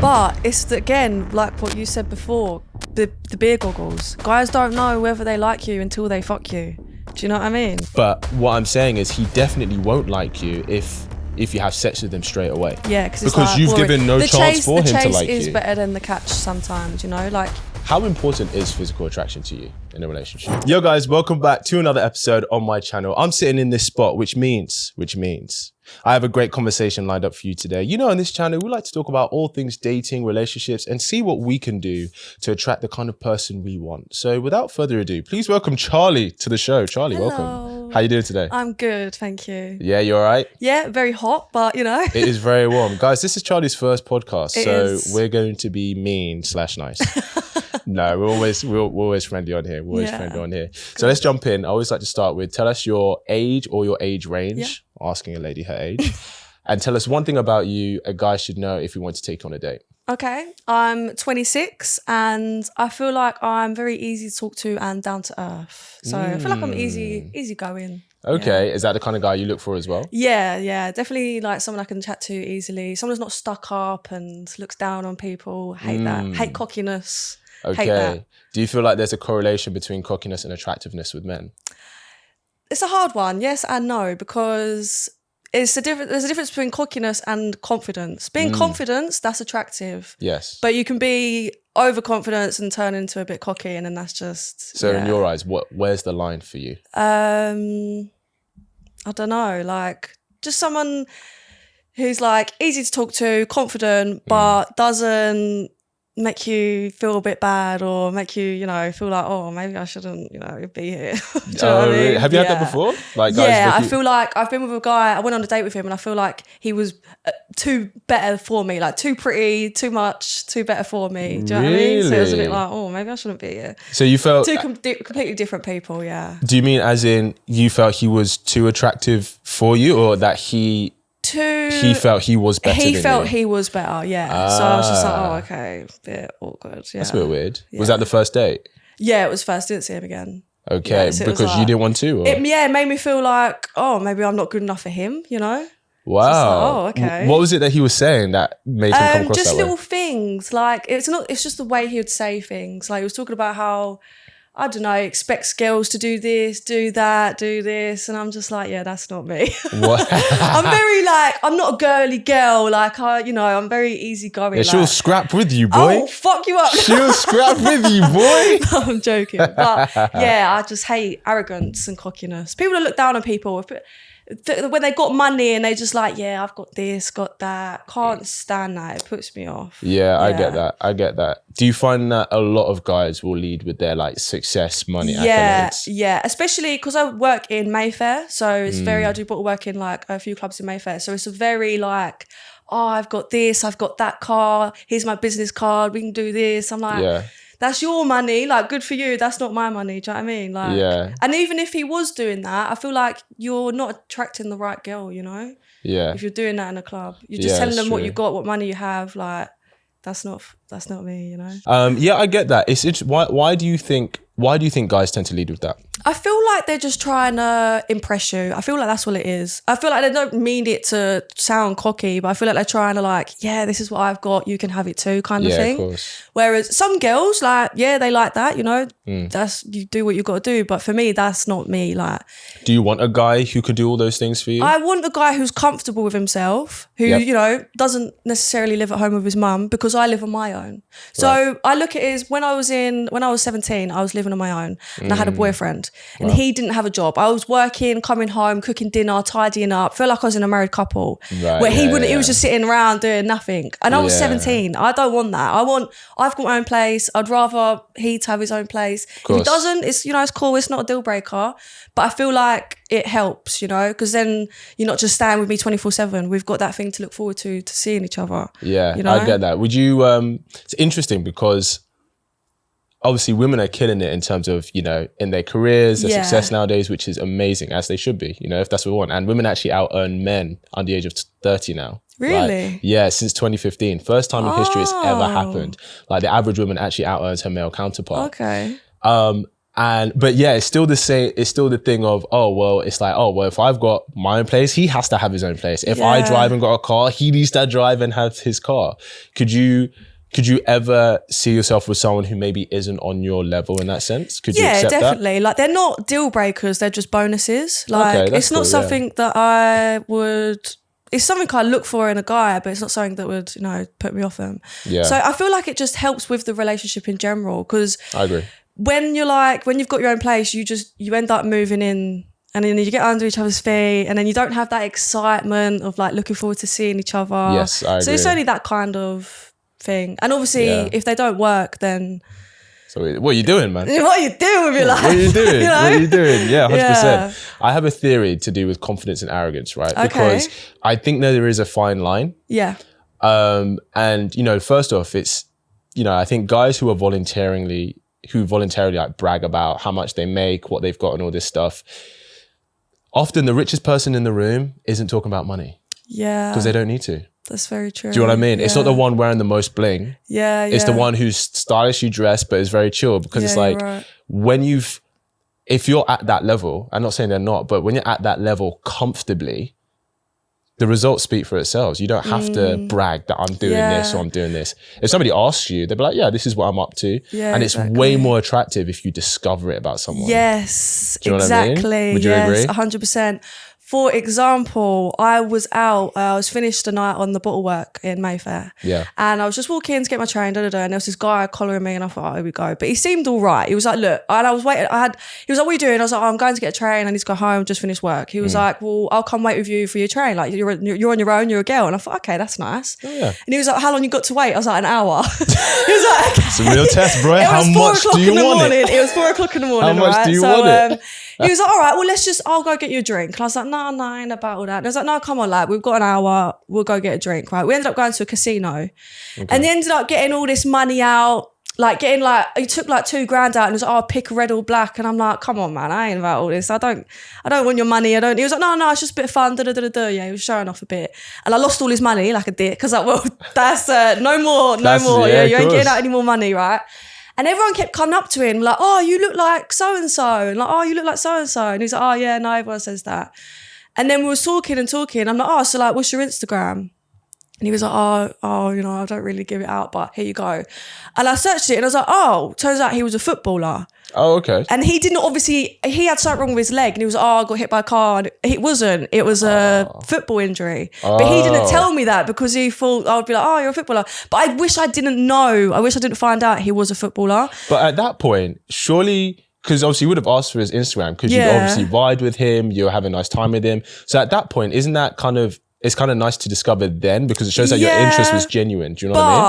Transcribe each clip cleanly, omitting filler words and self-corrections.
But it's again, like what you said before, the beer goggles. Guys don't know whether they like you until they fuck you. Do you know what I mean? But what I'm saying is he definitely won't like you if you have sex with him straight away. Yeah, because like you've given no chance for him to like you. The chase is better than the catch sometimes, you know? Like, how important is physical attraction to you in a relationship? Yo guys, welcome back to another episode on my channel. I'm sitting in this spot, which means I have a great conversation lined up for you today. You know, on this channel, we like to talk about all things dating, relationships, and see what we can do to attract the kind of person we want. So without further ado, please welcome Charlie to the show. Charlie, hello. Welcome. How you doing today? I'm good, thank you. Yeah, you all right? Yeah, very hot, but you know. It is very warm. Guys, this is Charlie's first podcast, we're going to be mean/nice. No, we're always friendly on here. So let's jump in. I always like to start with, tell us your age or your age range, asking a lady her age, and tell us one thing about you a guy should know if he wants to take on a date. Okay, I'm 26 and I feel like I'm very easy to talk to and down to earth. So I feel like I'm easy going. Okay, is that the kind of guy you look for as well? Yeah, definitely like someone I can chat to easily. Someone who's not stuck up and looks down on people. Hate that. Hate cockiness. Okay. Do you feel like there's a correlation between cockiness and attractiveness with men? It's a hard one, yes and no, because there's a difference between cockiness and confidence. Being confident, that's attractive. Yes. But you can be overconfident and turn into a bit cocky, and then that's just... So in your eyes, where's the line for you? I don't know, like just someone who's like easy to talk to, confident, but doesn't make you feel a bit bad or make you, feel like, oh, maybe I shouldn't, be here. Do you know what I mean? Have you had that before? Like, guys, I feel like I've been with a guy, I went on a date with him and I feel like he was too better for me, like too pretty, too much, too better for me. Do you know what I mean? So it was a bit like, oh, maybe I shouldn't be here. So you felt... Two completely different people, yeah. Do you mean as in you felt he was too attractive for you, or that he felt he was better than you? He felt he was better, yeah. So I was just like, oh, okay, a bit awkward. Yeah. That's a bit weird. Yeah. Was that the first date? Yeah, it was first. Didn't see him again. Okay, so because like, you didn't want to? Or? It made me feel like, oh, maybe I'm not good enough for him, Wow. Like, oh, okay. What was it that he was saying that made him come across just that way? little things. Like, it's just the way he would say things. Like, he was talking about how, I don't know, expects girls to do this, do that, do this. And I'm just like, yeah, that's not me. What? I'm very like, I'm not a girly girl. Like, I'm very easygoing. Yeah, she'll scrap with you, boy. Oh, fuck you up. She'll scrap with you, boy. No, I'm joking. But yeah, I just hate arrogance and cockiness. People that look down on people, when they got money and they just like, yeah, I've got this, got that. Can't stand that. It puts me off. Yeah, I get that. Do you find that a lot of guys will lead with their like success, money, accolades? Yeah, especially because I work in Mayfair. So it's I do work in like a few clubs in Mayfair. So it's a very like, oh, I've got this, I've got that car. Here's my business card. We can do this. I'm like, that's your money, like good for you. That's not my money. Do you know what I mean? Like, yeah. And even if he was doing that, I feel like you're not attracting the right girl, Yeah. If you're doing that in a club, you're just telling them what you got, what money you have. Like, that's not me, Yeah, I get that. It's why do you think guys tend to lead with that? I feel like they're just trying to impress you. I feel like that's what it is. I feel like they don't mean it to sound cocky, but I feel like they're trying to like, yeah, this is what I've got, you can have it too, kind of thing. Of course. Whereas some girls, like, yeah, they like that, that's, you do what you got to do. But for me, that's not me. Like, do you want a guy who can do all those things for you? I want a guy who's comfortable with himself, who, doesn't necessarily live at home with his mum, because I live on my own. So I look at it as when I was 17, I was living on my own and I had a boyfriend and he didn't have a job. I was working, coming home, cooking dinner, tidying up. Feel like I was in a married couple where he was just sitting around doing nothing. And I was 17. I don't want that. I've got my own place. I'd rather he to have his own place. If he doesn't, it's, it's cool. It's not a deal breaker. But I feel like it helps, because then you're not just staying with me 24/7. We've got that thing to look forward to seeing each other. Yeah, I get that. Would you, it's interesting because obviously women are killing it in terms of, in their careers, their success nowadays, which is amazing, as they should be, if that's what we want. And women actually out-earn men under the age of 30 now. Really? Right? Yeah, since 2015. First time in history it's ever happened. Like the average woman actually out-earns her male counterpart. Okay. But yeah, it's still the same. It's still the thing of, it's like, if I've got my own place, he has to have his own place. If I drive and got a car, he needs to drive and have his car. Could you ever see yourself with someone who maybe isn't on your level in that sense? Could you accept definitely. that? Like, they're not deal breakers, they're just bonuses. Like, it's not something that I would, it's something I look for in a guy, but it's not something that would, put me off them. Yeah. So I feel like it just helps with the relationship in general, because I agree. when you've got your own place, you end up moving in, and then you get under each other's feet, and then you don't have that excitement of like looking forward to seeing each other. Yes, I agree. So it's only that kind of thing. And obviously, if they don't work, then... So what are you doing, man? What are you doing with your life? What are you doing? What are you doing? Yeah, 100%. Yeah. I have a theory to do with confidence and arrogance, right? Because I think that there is a fine line. Yeah. And, first off, it's, I think guys who voluntarily like brag about how much they make, what they've got and all this stuff, often the richest person in the room isn't talking about money. Yeah. Because they don't need to. That's very true. Do you know what I mean? Yeah. It's not the one wearing the most bling. Yeah, It's the one who's stylishly dressed but is very chill, because it's like if you're at that level, I'm not saying they're not, but when you're at that level comfortably, the results speak for itself. You don't have to brag that I'm doing this or I'm doing this. If somebody asks you, they'll be like, yeah, this is what I'm up to. Yeah, and it's way more attractive if you discover it about someone. Yes, do you know exactly. What I mean? Would you agree? 100%. For example, I was finished the night on the bottle work in Mayfair. Yeah. And I was just walking in to get my train, and there was this guy collaring me, and I thought, here we go. But he seemed all right. He was like, look, and I was waiting. He was like, what are you doing? I was like, I'm going to get a train. I need to go home, just finished work. He was like, well, I'll come wait with you for your train. Like, you're on your own, you're a girl. And I thought, okay, that's nice. Oh, yeah. And he was like, how long you got to wait? I was like, an hour. He was like, okay. It's a real test, bro. How much do you want it? It was 4 o'clock in the morning. How much do you want it? He was like, all right, well, I'll go get you a drink. And I was like, no, ain't about all that. And I was like, no, come on, lad, we've got an hour, we'll go get a drink, right? We ended up going to a casino. And they ended up getting all this money out, he took like $2,000 out, and he was like, oh, pick red or black. And I'm like, come on, man, I ain't about all this. I don't want your money. He was like, no, it's just a bit of fun. Yeah, he was showing off a bit. And I lost all his money like a dick. Cause like, well, that's no more. Yeah, you ain't getting out any more money, right? And everyone kept coming up to him like, oh, you look like so-and-so. And like, oh, you look like so-and-so. And he's like, oh, yeah, no, everyone says that. And then we were talking. I'm like, oh, so like, what's your Instagram? And he was like, oh, I don't really give it out, but here you go. And I searched it, and I was like, oh, turns out he was a footballer. Oh, okay. And he had something wrong with his leg, and he was like, oh, I got hit by a car. And it wasn't. It was a football injury. But he didn't tell me that, because he thought I would be like, oh, you're a footballer. But I wish I didn't know. I wish I didn't find out he was a footballer. But at that point, surely, because obviously you would have asked for his Instagram, because you obviously vibe with him, you're having a nice time with him. So at that point, isn't that it's kind of nice to discover then, because it shows that your interest was genuine. Do you know what I mean?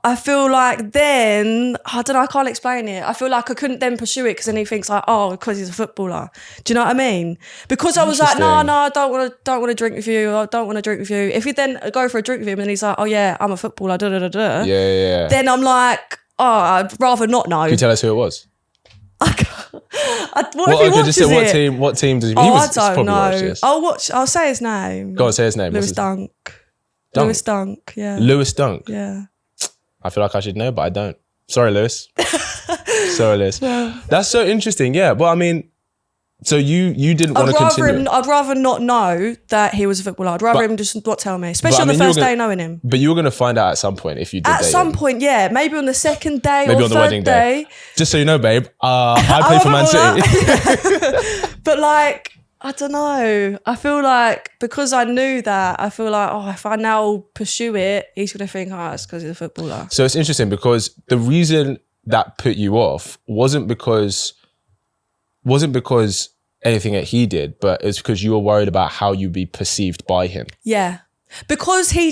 But I feel like then, I don't know, I can't explain it. I feel like I couldn't then pursue it, because then he thinks like, oh, because he's a footballer. Do you know what I mean? Because I was like, no, I don't want to drink with you. I don't want to drink with you. If you then go for a drink with him and he's like, oh yeah, I'm a footballer, Yeah. Then I'm like, oh, I'd rather not know. Can you tell us who it was? What team does he? I don't know. I'll say his name. Go on, say his name. Lewis Dunk. Lewis Dunk. Yeah. Lewis Dunk. Yeah. I feel like I should know, but I don't. Sorry, Lewis. Sorry, Lewis. That's so interesting. Yeah. Well, I mean, so you didn't want to continue. I'd rather not know that he was a footballer. I'd rather him just not tell me, especially on the first day knowing him. But you were going to find out at some point if you did. At some point, yeah. Maybe on the second day, maybe or on the third wedding day. Just so you know, babe, I play for Man City. But like, I don't know. I feel like because I knew that, I feel like, oh, if I now pursue it, he's going to think, oh, it's because he's a footballer. So it's interesting, because the reason that put you off wasn't because anything that he did, but it's because you were worried about how you'd be perceived by him. Yeah. Because he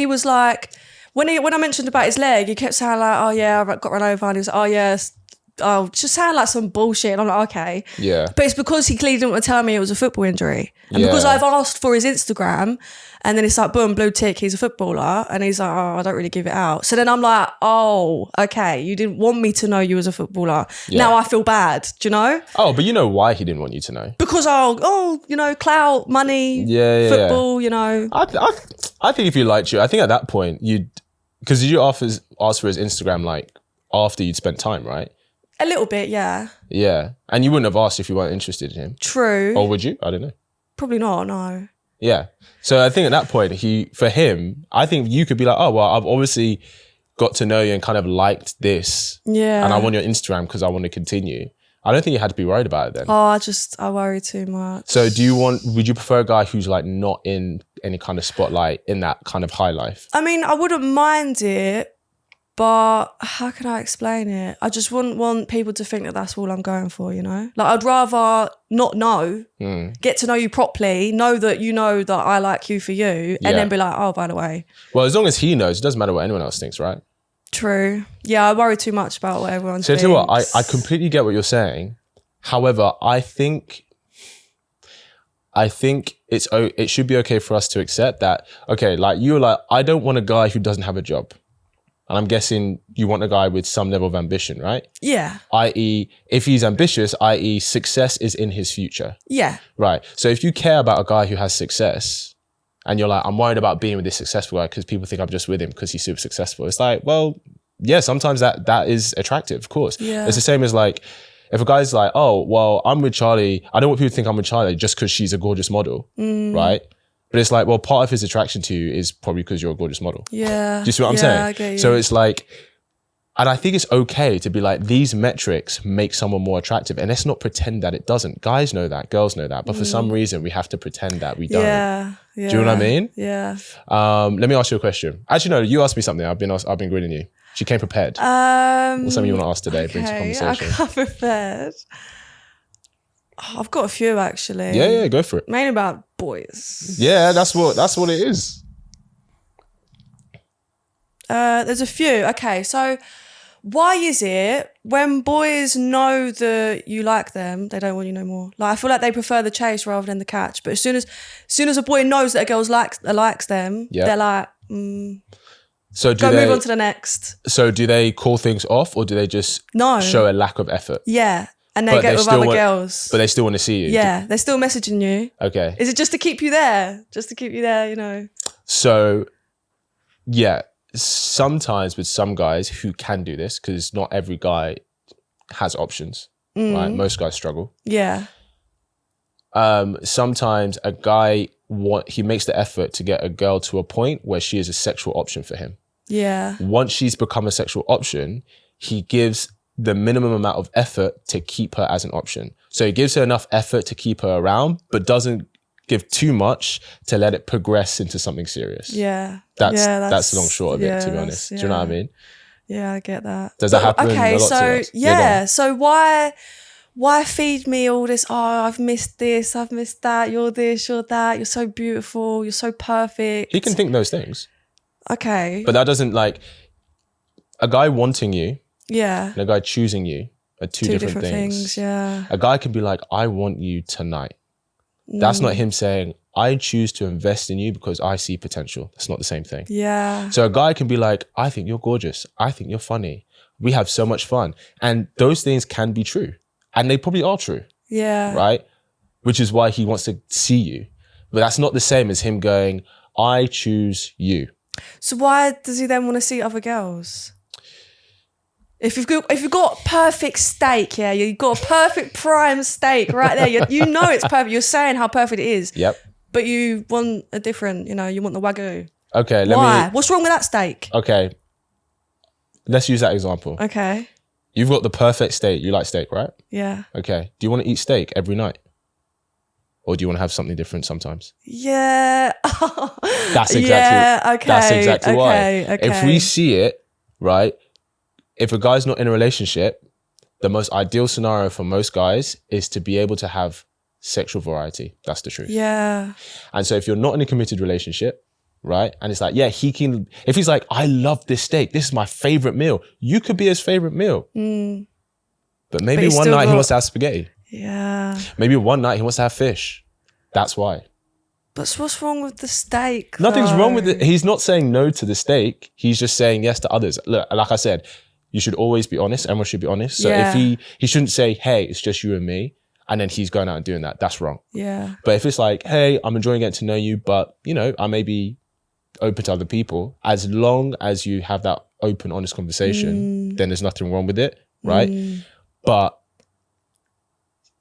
was like, when I mentioned about his leg, he kept saying like, oh yeah, I got run over, and he was like, oh yes, just sound like some bullshit. And I'm like, okay. Yeah. But it's because he clearly didn't want to tell me it was a football injury. And because I've asked for his Instagram, and then it's like, boom, blue tick, he's a footballer. And he's like, oh, I don't really give it out. So then I'm like, oh, okay, you didn't want me to know you was a footballer. Yeah. Now I feel bad, do you know? Oh, but you know why he didn't want you to know? Because, clout, money, football, you know. I think if he liked you, I think at that point, because you asked for his Instagram like after you'd spent time, right? A little bit, yeah. Yeah. And you wouldn't have asked if you weren't interested in him. True. Or would you? I don't know. Probably not, no. Yeah. So I think at that point, for him, I think you could be like, oh, well, I've obviously got to know you and kind of liked this. Yeah. And I want your Instagram because I want to continue. I don't think you had to be worried about it then. Oh, I worry too much. So would you prefer a guy who's like not in any kind of spotlight in that kind of high life? I mean, I wouldn't mind it, but how can I explain it? I just wouldn't want people to think that that's all I'm going for, you know? Like, I'd rather not know, get to know you properly, know that you know that I like you for you, and then be like, oh, by the way. Well, as long as he knows, it doesn't matter what anyone else thinks, right? True. Yeah, I worry too much about what everyone thinks. So, tell you what, I completely get what you're saying. However, I think it should be okay for us to accept that, okay, like you're like, I don't want a guy who doesn't have a job. And I'm guessing you want a guy with some level of ambition, right? Yeah. I.e., if he's ambitious, i.e., success is in his future. Yeah. Right. So if you care about a guy who has success and you're like, I'm worried about being with this successful guy because people think I'm just with him because he's super successful. It's like, well, yeah, sometimes that is attractive, of course. Yeah. It's the same as like, if a guy's like, oh, well, I'm with Charlie. I don't want people to think I'm with Charlie just because she's a gorgeous model, right? But it's like, well, part of his attraction to you is probably because you're a gorgeous model. Yeah. Do you see what I'm saying? I get you. So it's like, and I think it's okay to be like, these metrics make someone more attractive. And let's not pretend that it doesn't. Guys know that, girls know that. But for some reason, we have to pretend that we don't. Yeah. Do you know what I mean? Yeah. Let me ask you a question. Actually, no, you asked me something. I've been grilling you. She came prepared. What's something you want to ask today? Bring to conversation. I got prepared. Oh, I've got a few actually. Yeah, go for it. Mainly about boys. Yeah, that's what it is. There's a few. Okay, so why is it when boys know that you like them, they don't want you no more? Like, I feel like they prefer the chase rather than the catch. But as soon as a boy knows that a girl likes them, they're like, So move on to the next. So do they call things off or do they just show a lack of effort? Yeah. And they get with other girls. But they still want to see you. Yeah, they're still messaging you. Okay. Is it just to keep you there? Just to keep you there, you know? So, yeah, sometimes with some guys who can do this, because not every guy has options, right? Most guys struggle. Yeah. Sometimes a guy, he makes the effort to get a girl to a point where she is a sexual option for him. Yeah. Once she's become a sexual option, he gives the minimum amount of effort to keep her as an option. So he gives her enough effort to keep her around, but doesn't give too much to let it progress into something serious. Yeah. That's the long short of it, to be honest. Do you know what I mean? Yeah, I get that. Does that happen? Okay, a lot so to us? so why feed me all this? Oh, I've missed this, I've missed that. You're this, you're that. You're so beautiful. You're so perfect. He can think those things. Okay. But that doesn't like a guy wanting you. Yeah. And a guy choosing you are two different things. Yeah. A guy can be like, I want you tonight. That's not him saying, I choose to invest in you because I see potential. That's not the same thing. Yeah. So a guy can be like, I think you're gorgeous. I think you're funny. We have so much fun. And those things can be true. And they probably are true. Yeah. Right? Which is why he wants to see you. But that's not the same as him going, I choose you. So why does he then want to see other girls? If you've got perfect steak, yeah, you've got a perfect prime steak right there. You know it's perfect. You're saying how perfect it is. Yep. But you want a different, you want the Wagyu. Okay, Why? What's wrong with that steak? Okay. Let's use that example. Okay. You've got the perfect steak. You like steak, right? Yeah. Okay. Do you want to eat steak every night? Or do you want to have something different sometimes? Yeah. That's exactly, that's exactly why. Okay. If we see it, right, if a guy's not in a relationship, the most ideal scenario for most guys is to be able to have sexual variety. That's the truth. Yeah. And so if you're not in a committed relationship, right, and it's like, yeah, he can, if he's like, I love this steak, this is my favorite meal, you could be his favorite meal. But maybe one night he wants to have spaghetti. Yeah. Maybe one night he wants to have fish. That's why. But what's wrong with the steak? Nothing's wrong with it. He's not saying no to the steak. He's just saying yes to others. Look, like I said, you should always be honest. Everyone should be honest. So if he shouldn't say, hey, it's just you and me, and then he's going out and doing that. That's wrong. Yeah. But if it's like, hey, I'm enjoying getting to know you, but I may be open to other people, as long as you have that open, honest conversation, then there's nothing wrong with it, right? But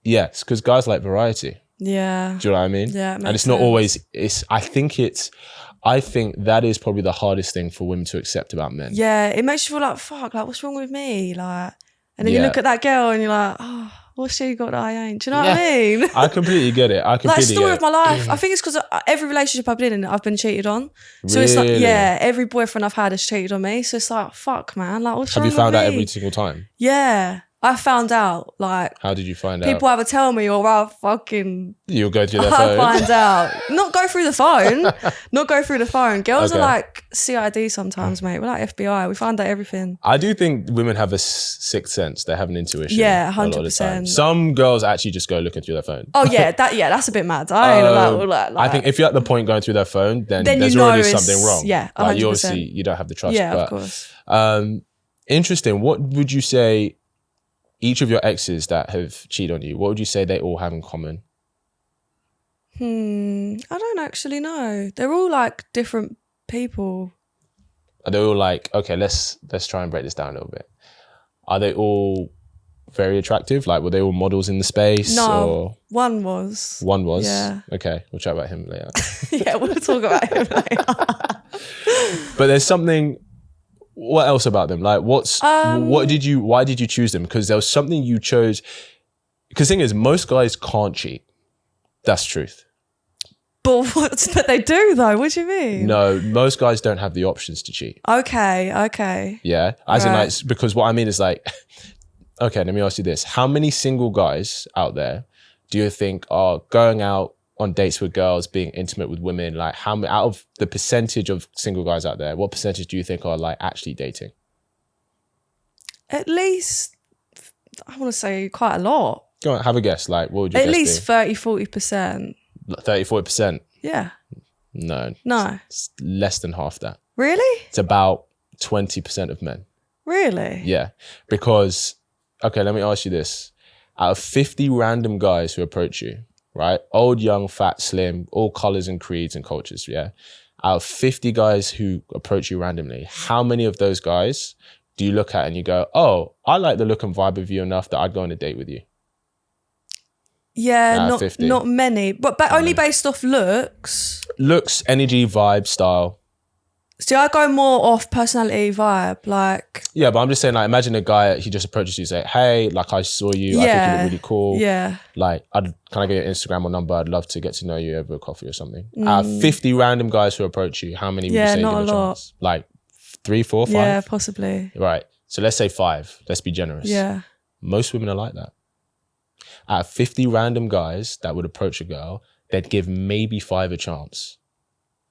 yes, because guys like variety. Yeah. Do you know what I mean? Yeah, and it's not always, I think that is probably the hardest thing for women to accept about men. Yeah, it makes you feel like, fuck, like, what's wrong with me? Like, and then you look at that girl and you're like, oh, what's she got that I ain't? Do you know what I mean? I completely get it. Like, story of my life. I think it's because every relationship I've been in, I've been cheated on. So Really? it's like, yeah, every boyfriend I've had has cheated on me. So it's like, fuck, man. Like, what's wrong with me? Have you found out every single time? Yeah. I found out, like... How did you find out? People either tell me or I'll fucking... You'll go through their I phone? find out. Not go through the phone. Not go through the phone. Girls are like CID sometimes, mate. We're like FBI. We find out everything. I do think women have a sixth sense. They have an intuition. Yeah, 100%. A lot of the time. Some girls actually just go looking through their phone. Oh, yeah. That's a bit mad. I ain't like... I think if you're at the point going through their phone, then there's you already something wrong. Yeah, 100%. Like, you obviously, you don't have the trust. Yeah, but, of course. Interesting. What would you say... Each of your exes that have cheated on you, what would you say they all have in common? I don't actually know. They're all like different people. Are they all like, okay, let's try and break this down a little bit. Are they all very attractive? Like, were they all models in the space? No, or? one was. One was? Yeah. Okay, we'll chat about him later. Yeah, we'll talk about him later. But there's something... What else about them? Like, why did you choose them? Because there was something you chose. Because the thing is, most guys can't cheat. That's truth. But they do though. What do you mean? No, most guys don't have the options to cheat. Okay. Yeah, as in like, because what I mean is like, okay, let me ask you this: how many single guys out there do you think are going out on dates with girls, being intimate with women? Like, how many out of the percentage of single guys out there, what percentage do you think are like actually dating? At least, I want to say quite a lot. Go on, have a guess. Like, what would you guess? At least 30-40%. 30-40%? Yeah. No. It's less than half that. Really? It's about 20% of men. Really? Yeah. Because, okay, let me ask you this. Out of 50 random guys who approach you, right? Old, young, fat, slim, all colors and creeds and cultures, yeah? Out of 50 guys who approach you randomly, how many of those guys do you look at and you go, oh, I like the look and vibe of you enough that I'd go on a date with you? Yeah, not many, but only based off looks. Looks, energy, vibe, style. See, I go more off personality vibe, like... Yeah, but I'm just saying, like, imagine a guy, he just approaches you and say, hey, like, I saw you, I think you look really cool. Yeah. Like, can I get your Instagram or number? I'd love to get to know you over a coffee or something. Out of 50 random guys who approach you, how many would you say not give a lot. chance? Like 3, 4, 5? Yeah, possibly. Right. So let's say 5. Let's be generous. Yeah. Most women are like that. Out of 50 random guys that would approach a girl, they'd give maybe 5 a chance.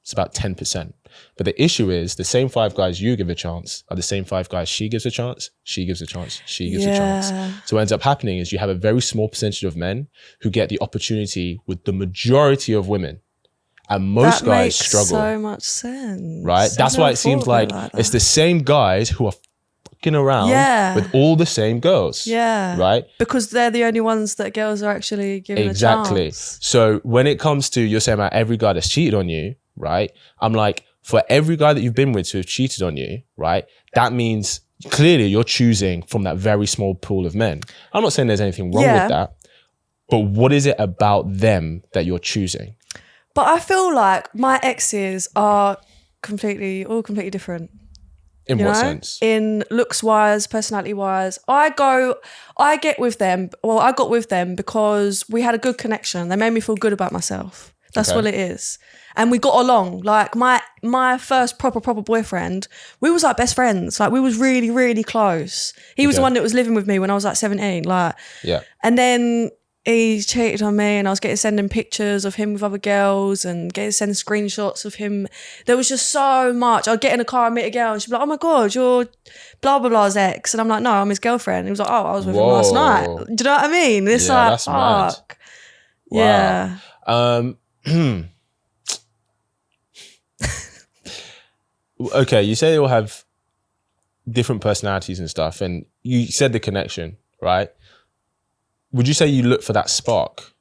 It's about 10%. But the issue is the same 5 guys you give a chance are the same 5 guys she gives a chance, she gives a chance, she gives a chance. So what ends up happening is you have a very small percentage of men who get the opportunity with the majority of women. And most guys struggle. That makes so much sense. Right? That's why it seems like it's the same guys who are fucking around with all the same girls. Yeah. Right? Because they're the only ones that girls are actually giving a chance. Exactly. So when it comes to, you're saying about every guy that's cheated on you, right? I'm like, for every guy that you've been with who have cheated on you, right? That means clearly you're choosing from that very small pool of men. I'm not saying there's anything wrong with that, but what is it about them that you're choosing? But I feel like my exes are completely different. In what sense? In looks wise, personality wise. I got with them because we had a good connection. They made me feel good about myself. That's what it is. And we got along. Like my first proper boyfriend, we was like best friends. Like we was really, really close. He was the one that was living with me when I was like 17. Like, yeah. And then he cheated on me and I was sending pictures of him with other girls and sending screenshots of him. There was just so much. I'd get in a car and meet a girl and she'd be like, oh my God, you're blah, blah, blah's ex. And I'm like, no, I'm his girlfriend. And he was like, oh, I was with him last night. Do you know what I mean? It's like, that's fuck. Mad. Wow. Yeah. Okay, you say they all have different personalities and stuff, and you said the connection, right? Would you say you look for that spark?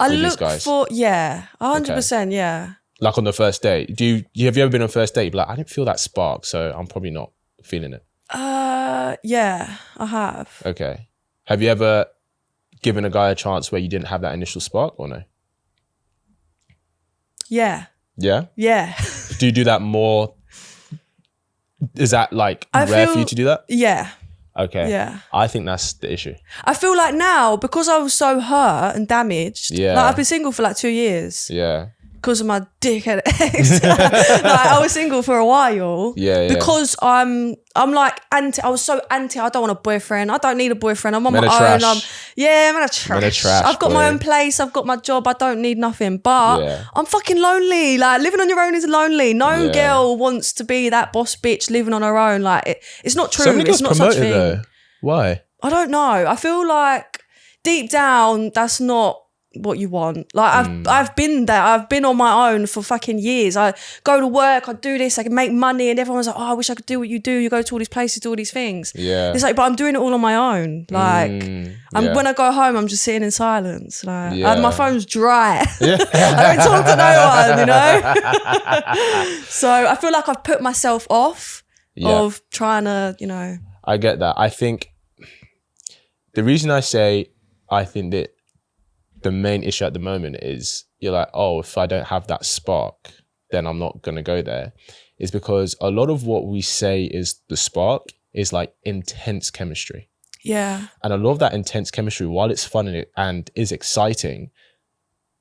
I look for 100%, yeah. Like on the first date, have you ever been on a first date? Like, I didn't feel that spark, so I'm probably not feeling it. Yeah, I have. Okay, Have you ever given a guy a chance where you didn't have that initial spark or no? Yeah. Yeah? Yeah. Do you do that more? Is that like rare for you to do that? Yeah. Okay. Yeah. I think that's the issue. I feel like now, because I was so hurt and damaged, Yeah. like I've been single for like 2 years. Yeah. Because of my dickhead ex. Like I was single for a while. Yeah. Because I'm like anti. I was so anti. I don't want a boyfriend. I don't need a boyfriend. I'm on Men my are own. trash. Man of trash. Men are trash, I've got boy. my own place. I've got my job. I don't need nothing. But Yeah. I'm fucking lonely. Like living on your own is lonely. No girl wants to be that boss bitch living on her own. Like it's not true. So many It's girls not promote such it thing. though. Why? I don't know. I feel like deep down, that's not what you want. Like I've been there. I've been on my own for fucking years. I go to work, I do this, I can make money, and everyone's like, oh, I wish I could do what you do. You go to all these places, do all these things. Yeah. It's like, but I'm doing it all on my own. Like when I go home, I'm just sitting in silence. Like my phone's dry. I don't talk to no one, you know? So I feel like I've put myself off of trying to, you know. I get that. I think the reason I say I think that the main issue at the moment is you're like, oh, if I don't have that spark, then I'm not going to go there, is because a lot of what we say is the spark is like intense chemistry. Yeah. And a lot of that intense chemistry, while it's fun and is exciting,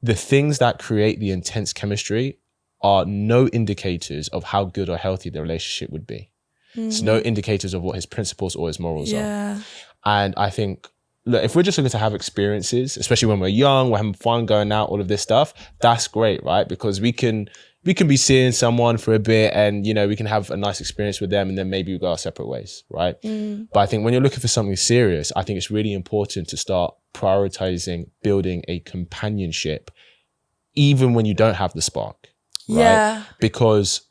the things that create the intense chemistry are no indicators of how good or healthy the relationship would be. It's no indicators of what his principles or his morals are. And I think, look, if we're just looking to have experiences, especially when we're young, we're having fun going out, all of this stuff, that's great, right? Because we can be seeing someone for a bit and, you know, we can have a nice experience with them and then maybe we go our separate ways, right? But I think when you're looking for something serious, I think it's really important to start prioritizing building a companionship, even when you don't have the spark, right? Yeah. Because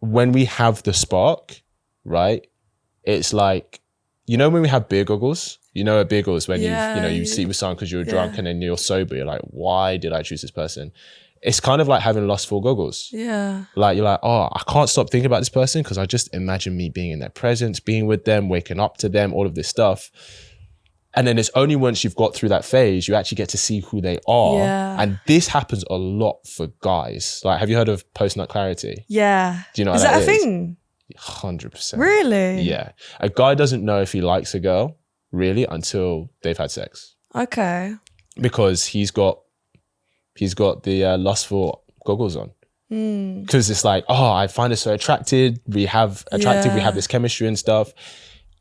when we have the spark, right, it's like, you know, when we have beer goggles, you know, a beer goggles when you sleep with someone because you're drunk and then you're sober, you're like, why did I choose this person? It's kind of like having lustful goggles. Yeah. Like you're like, oh, I can't stop thinking about this person because I just imagine me being in their presence, being with them, waking up to them, all of this stuff. And then it's only once you've got through that phase, you actually get to see who they are. Yeah. And this happens a lot for guys. Like, have you heard of post-nut clarity? Yeah. Do you know is what that a thing? 100%. Really? Yeah. A guy doesn't know if he likes a girl, really, until they've had sex. Okay. Because he's got the lustful goggles on. Because it's like, oh, I find her so attractive. We have this chemistry and stuff.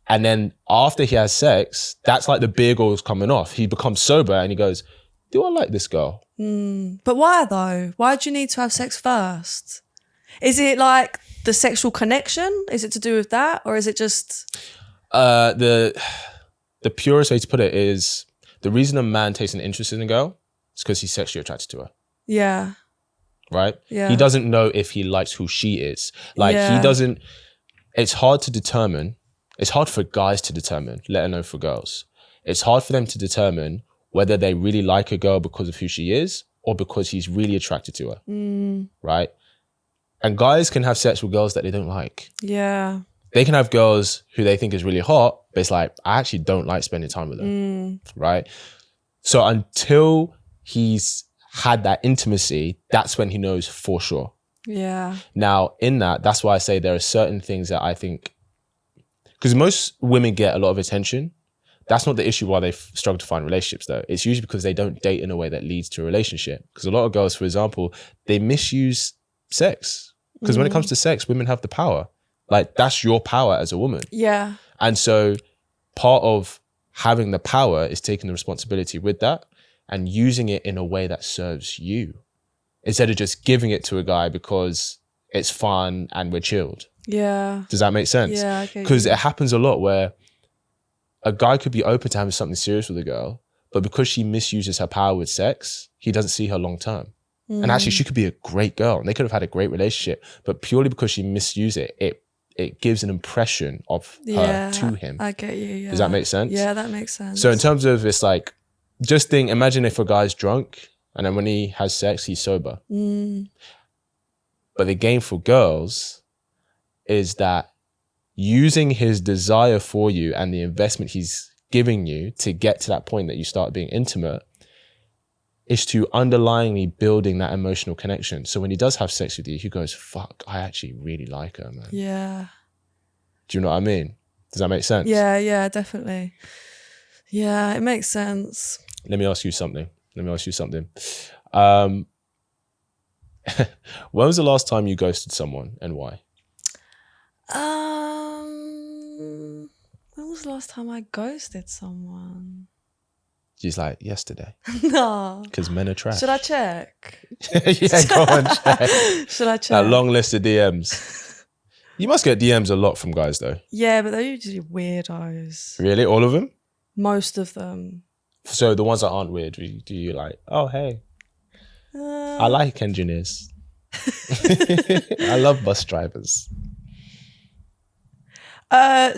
And then after he has sex, that's like the beer goggles coming off. He becomes sober and he goes, do I like this girl? But why though? Why do you need to have sex first? Is it like the sexual connection? Is it to do with that? Or is it just... The purest way to put it is the reason a man takes an interest in a girl is because he's sexually attracted to her. Yeah. Right? Yeah. He doesn't know if he likes who she is. Like he doesn't... It's hard to determine. It's hard for guys to determine, let alone for girls. It's hard for them to determine whether they really like a girl because of who she is or because he's really attracted to her, right? And guys can have sex with girls that they don't like. Yeah. They can have girls who they think is really hot, but it's like, I actually don't like spending time with them, right? So until he's had that intimacy, that's when he knows for sure. Yeah. Now, in that's why I say there are certain things that I think, because most women get a lot of attention. That's not the issue why they struggle to find relationships though. It's usually because they don't date in a way that leads to a relationship. Because a lot of girls, for example, they misuse sex. Because when it comes to sex, women have the power. Like that's your power as a woman. Yeah. And so part of having the power is taking the responsibility with that and using it in a way that serves you. Instead of just giving it to a guy because it's fun and we're chilled. Yeah. Does that make sense? Yeah, okay. Because it happens a lot where a guy could be open to having something serious with a girl, but because she misuses her power with sex, he doesn't see her long term. And actually she could be a great girl and they could have had a great relationship, but purely because she misused it gives an impression of her to him. I get you, yeah. Does that make sense? Yeah, that makes sense. So in terms of it's like, just imagine if a guy's drunk and then when he has sex, he's sober. But the game for girls is that using his desire for you and the investment he's giving you to get to that point that you start being intimate is to underlyingly building that emotional connection. So when he does have sex with you, he goes, fuck, I actually really like her, man. Yeah. Do you know what I mean? Does that make sense? Yeah, definitely. Yeah, it makes sense. Let me ask you something. When was the last time you ghosted someone and why? When was the last time I ghosted someone? She's like, yesterday. No. Because men are trash. Should I check? Yeah, go on, check. Should I check? That long list of DMs. You must get DMs a lot from guys though. Yeah, but they're usually weirdos. Really? All of them? Most of them. So the ones that aren't weird, do you like, oh, hey, I like engineers. I love bus drivers. I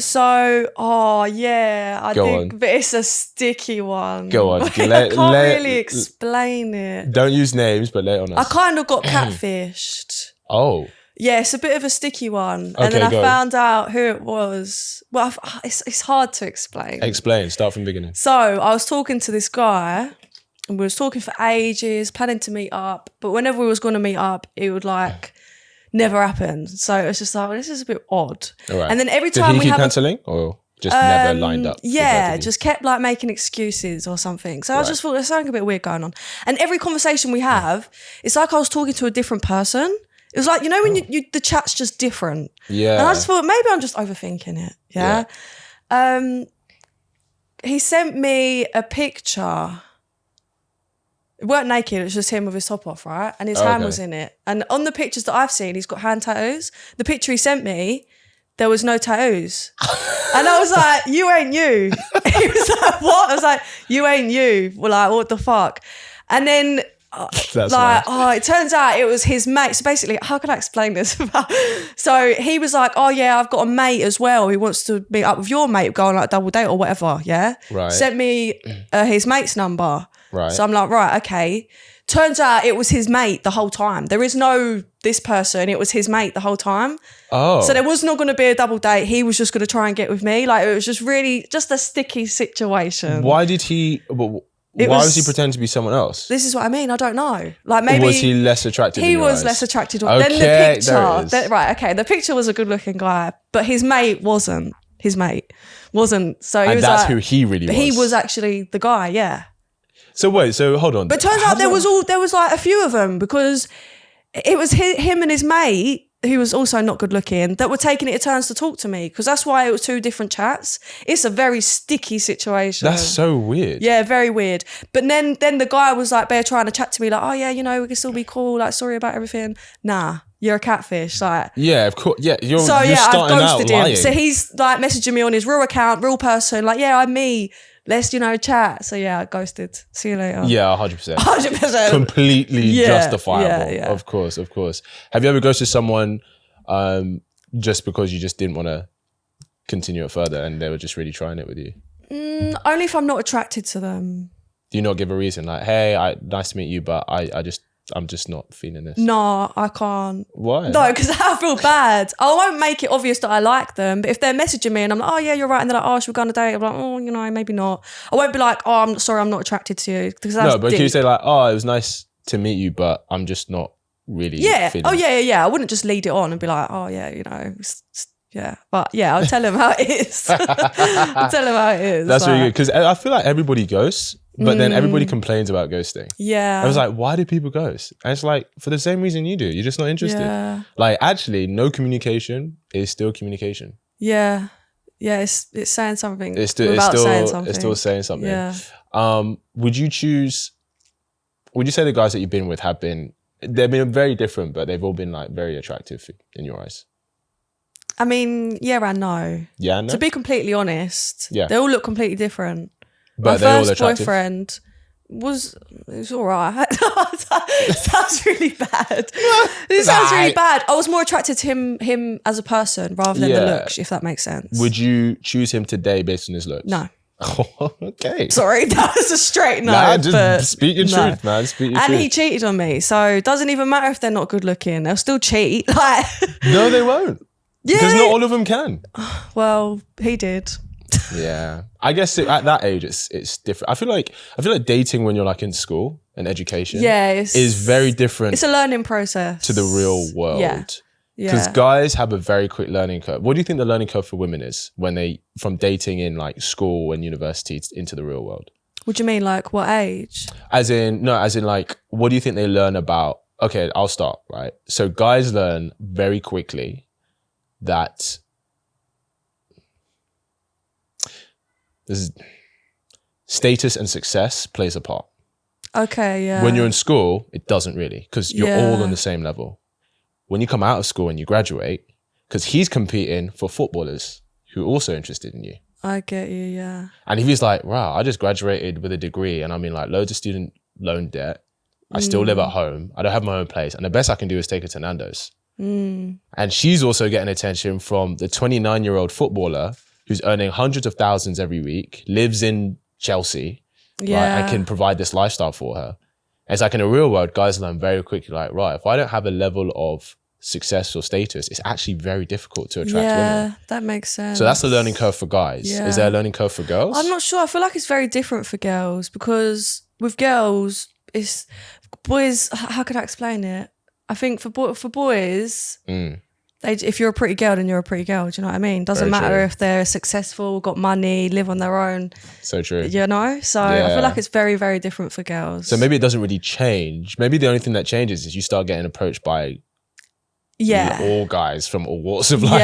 think, but it's a sticky one. Go on. I can't really explain it. Don't use names, but lay it on us. I kind of got catfished. Oh. Yeah, it's a bit of a sticky one. Okay, and then I go. found out who it was. Well, it's hard to explain. Explain. Start from the beginning. So I was talking to this guy and we was talking for ages, planning to meet up. But whenever we was going to meet up, it would like never happen. So it was just like, well, this is a bit odd. All right. And then every Did time he we keep have cancelling or just never lined up? Yeah, just kept like making excuses or something. So I just thought there's something a bit weird going on. And every conversation we have, it's like I was talking to a different person. It was like, you know, when the chat's just different. Yeah. And I just thought, maybe I'm just overthinking it. Yeah. He sent me a picture. It weren't naked, it was just him with his top off, right? And his hand was in it. And on the pictures that I've seen, he's got hand tattoos. The picture he sent me, there was no tattoos. And I was like, you ain't you. He was like, what? I was like, you ain't you. We're like, what the fuck? And then it turns out it was his mate. So basically, how can I explain this? So he was like, oh yeah, I've got a mate as well who wants to meet up with your mate, go on like a double date or whatever. Yeah. Right. Sent me his mate's number. Right. So I'm like, right, okay. Turns out it was his mate the whole time. There is no this person. It was his mate the whole time. Oh. So there was not going to be a double date. He was just going to try and get with me. Like it was just really just a sticky situation. Why did he... Why was he pretending to be someone else? This is what I mean. I don't know. Like maybe... Or was he less attractive? He was less attractive. Okay, then the picture... there it is. Right, okay. The picture was a good looking guy, but his mate wasn't. His mate wasn't. So he and was that's like, who he really was. He was actually the guy, yeah. So wait, so hold on. But turns out there was like a few of them because it was him and his mate, who was also not good looking, that were taking it in turns to talk to me because that's why it was two different chats. It's a very sticky situation. That's so weird. Yeah, very weird. But then the guy was like there trying to chat to me like, oh yeah, you know, we can still be cool. Like, sorry about everything. Nah, you're a catfish. Like, yeah, of course. Yeah, you're I've starting ghosted out him. lying. So he's like messaging me on his real account, real person. Like, yeah, I'm me. Let's, chat. So yeah, I ghosted. See you later. Yeah, 100%. 100%. Completely justifiable. Yeah. Of course. Have you ever ghosted someone just because you just didn't want to continue it further and they were just really trying it with you? Only if I'm not attracted to them. Do you not give a reason? Like, hey, nice to meet you, but I'm just not feeling this. No, I can't. Why? No, because I feel bad. I won't make it obvious that I like them, but if they're messaging me and I'm like, oh yeah, you're right, and they're like, oh, should we go on a date? I'm like, oh, maybe not. I won't be like, oh, I'm sorry, I'm not attracted to you. Because that's but can you say like, oh, it was nice to meet you, but I'm just not really feeling it. Yeah. I wouldn't just lead it on and be like, oh yeah, yeah. But yeah, I'll tell him how it is. That's really good because I feel like everybody ghosts. But then everybody complains about ghosting. Yeah. I was like, why do people ghost? And it's like, for the same reason you do. You're just not interested. Yeah. Like, actually, no communication is still communication. Yeah. Yeah, it's saying something. It's still saying something. Yeah. Would you say the guys that you've been with they've been very different, but they've all been like very attractive in your eyes? I mean, yeah and no. Yeah and no? To be completely honest, they all look completely different. But my first boyfriend was all right. It sounds really bad. It sounds really bad. I was more attracted to him as a person rather than the looks, if that makes sense. Would you choose him today based on his looks? No. Okay. Sorry, that was a straight no. Nah, just speak your truth, man. Speak your truth. And he cheated on me, so it doesn't even matter if they're not good looking. They'll still cheat. Like, no, they won't. Yeah. Because not all of them can. Well, he did. Yeah, I guess at that age it's different. I feel like dating when you're like in school and education, is very different. It's a learning process to the real world. Yeah, because guys have a very quick learning curve. What do you think the learning curve for women is when they from dating in like school and university into the real world? What do you mean, like what age? As in like, what do you think they learn about? Okay, I'll start, right? So guys learn very quickly that status and success plays a part. Okay, yeah. When you're in school, it doesn't really, because you're all on the same level. When you come out of school and you graduate, because he's competing for footballers who are also interested in you. I get you, yeah. And if he's like, wow, I just graduated with a degree and I'm in like loads of student loan debt. I still live at home. I don't have my own place. And the best I can do is take her to Nando's. And she's also getting attention from the 29-year-old footballer who's earning hundreds of thousands every week, lives in Chelsea, right, and can provide this lifestyle for her. And it's like in the real world, guys learn very quickly, like, right, if I don't have a level of success or status, it's actually very difficult to attract women. Yeah, that makes sense. So that's the learning curve for guys. Yeah. Is there a learning curve for girls? I'm not sure. I feel like it's very different for girls because with girls, it's boys. How can I explain it? I think for boys, if you're a pretty girl, then you're a pretty girl. Do you know what I mean? Doesn't matter if they're successful, got money, live on their own. So true. You know? So I feel like it's very, very different for girls. So maybe it doesn't really change. Maybe the only thing that changes is you start getting approached by all guys from all walks of life.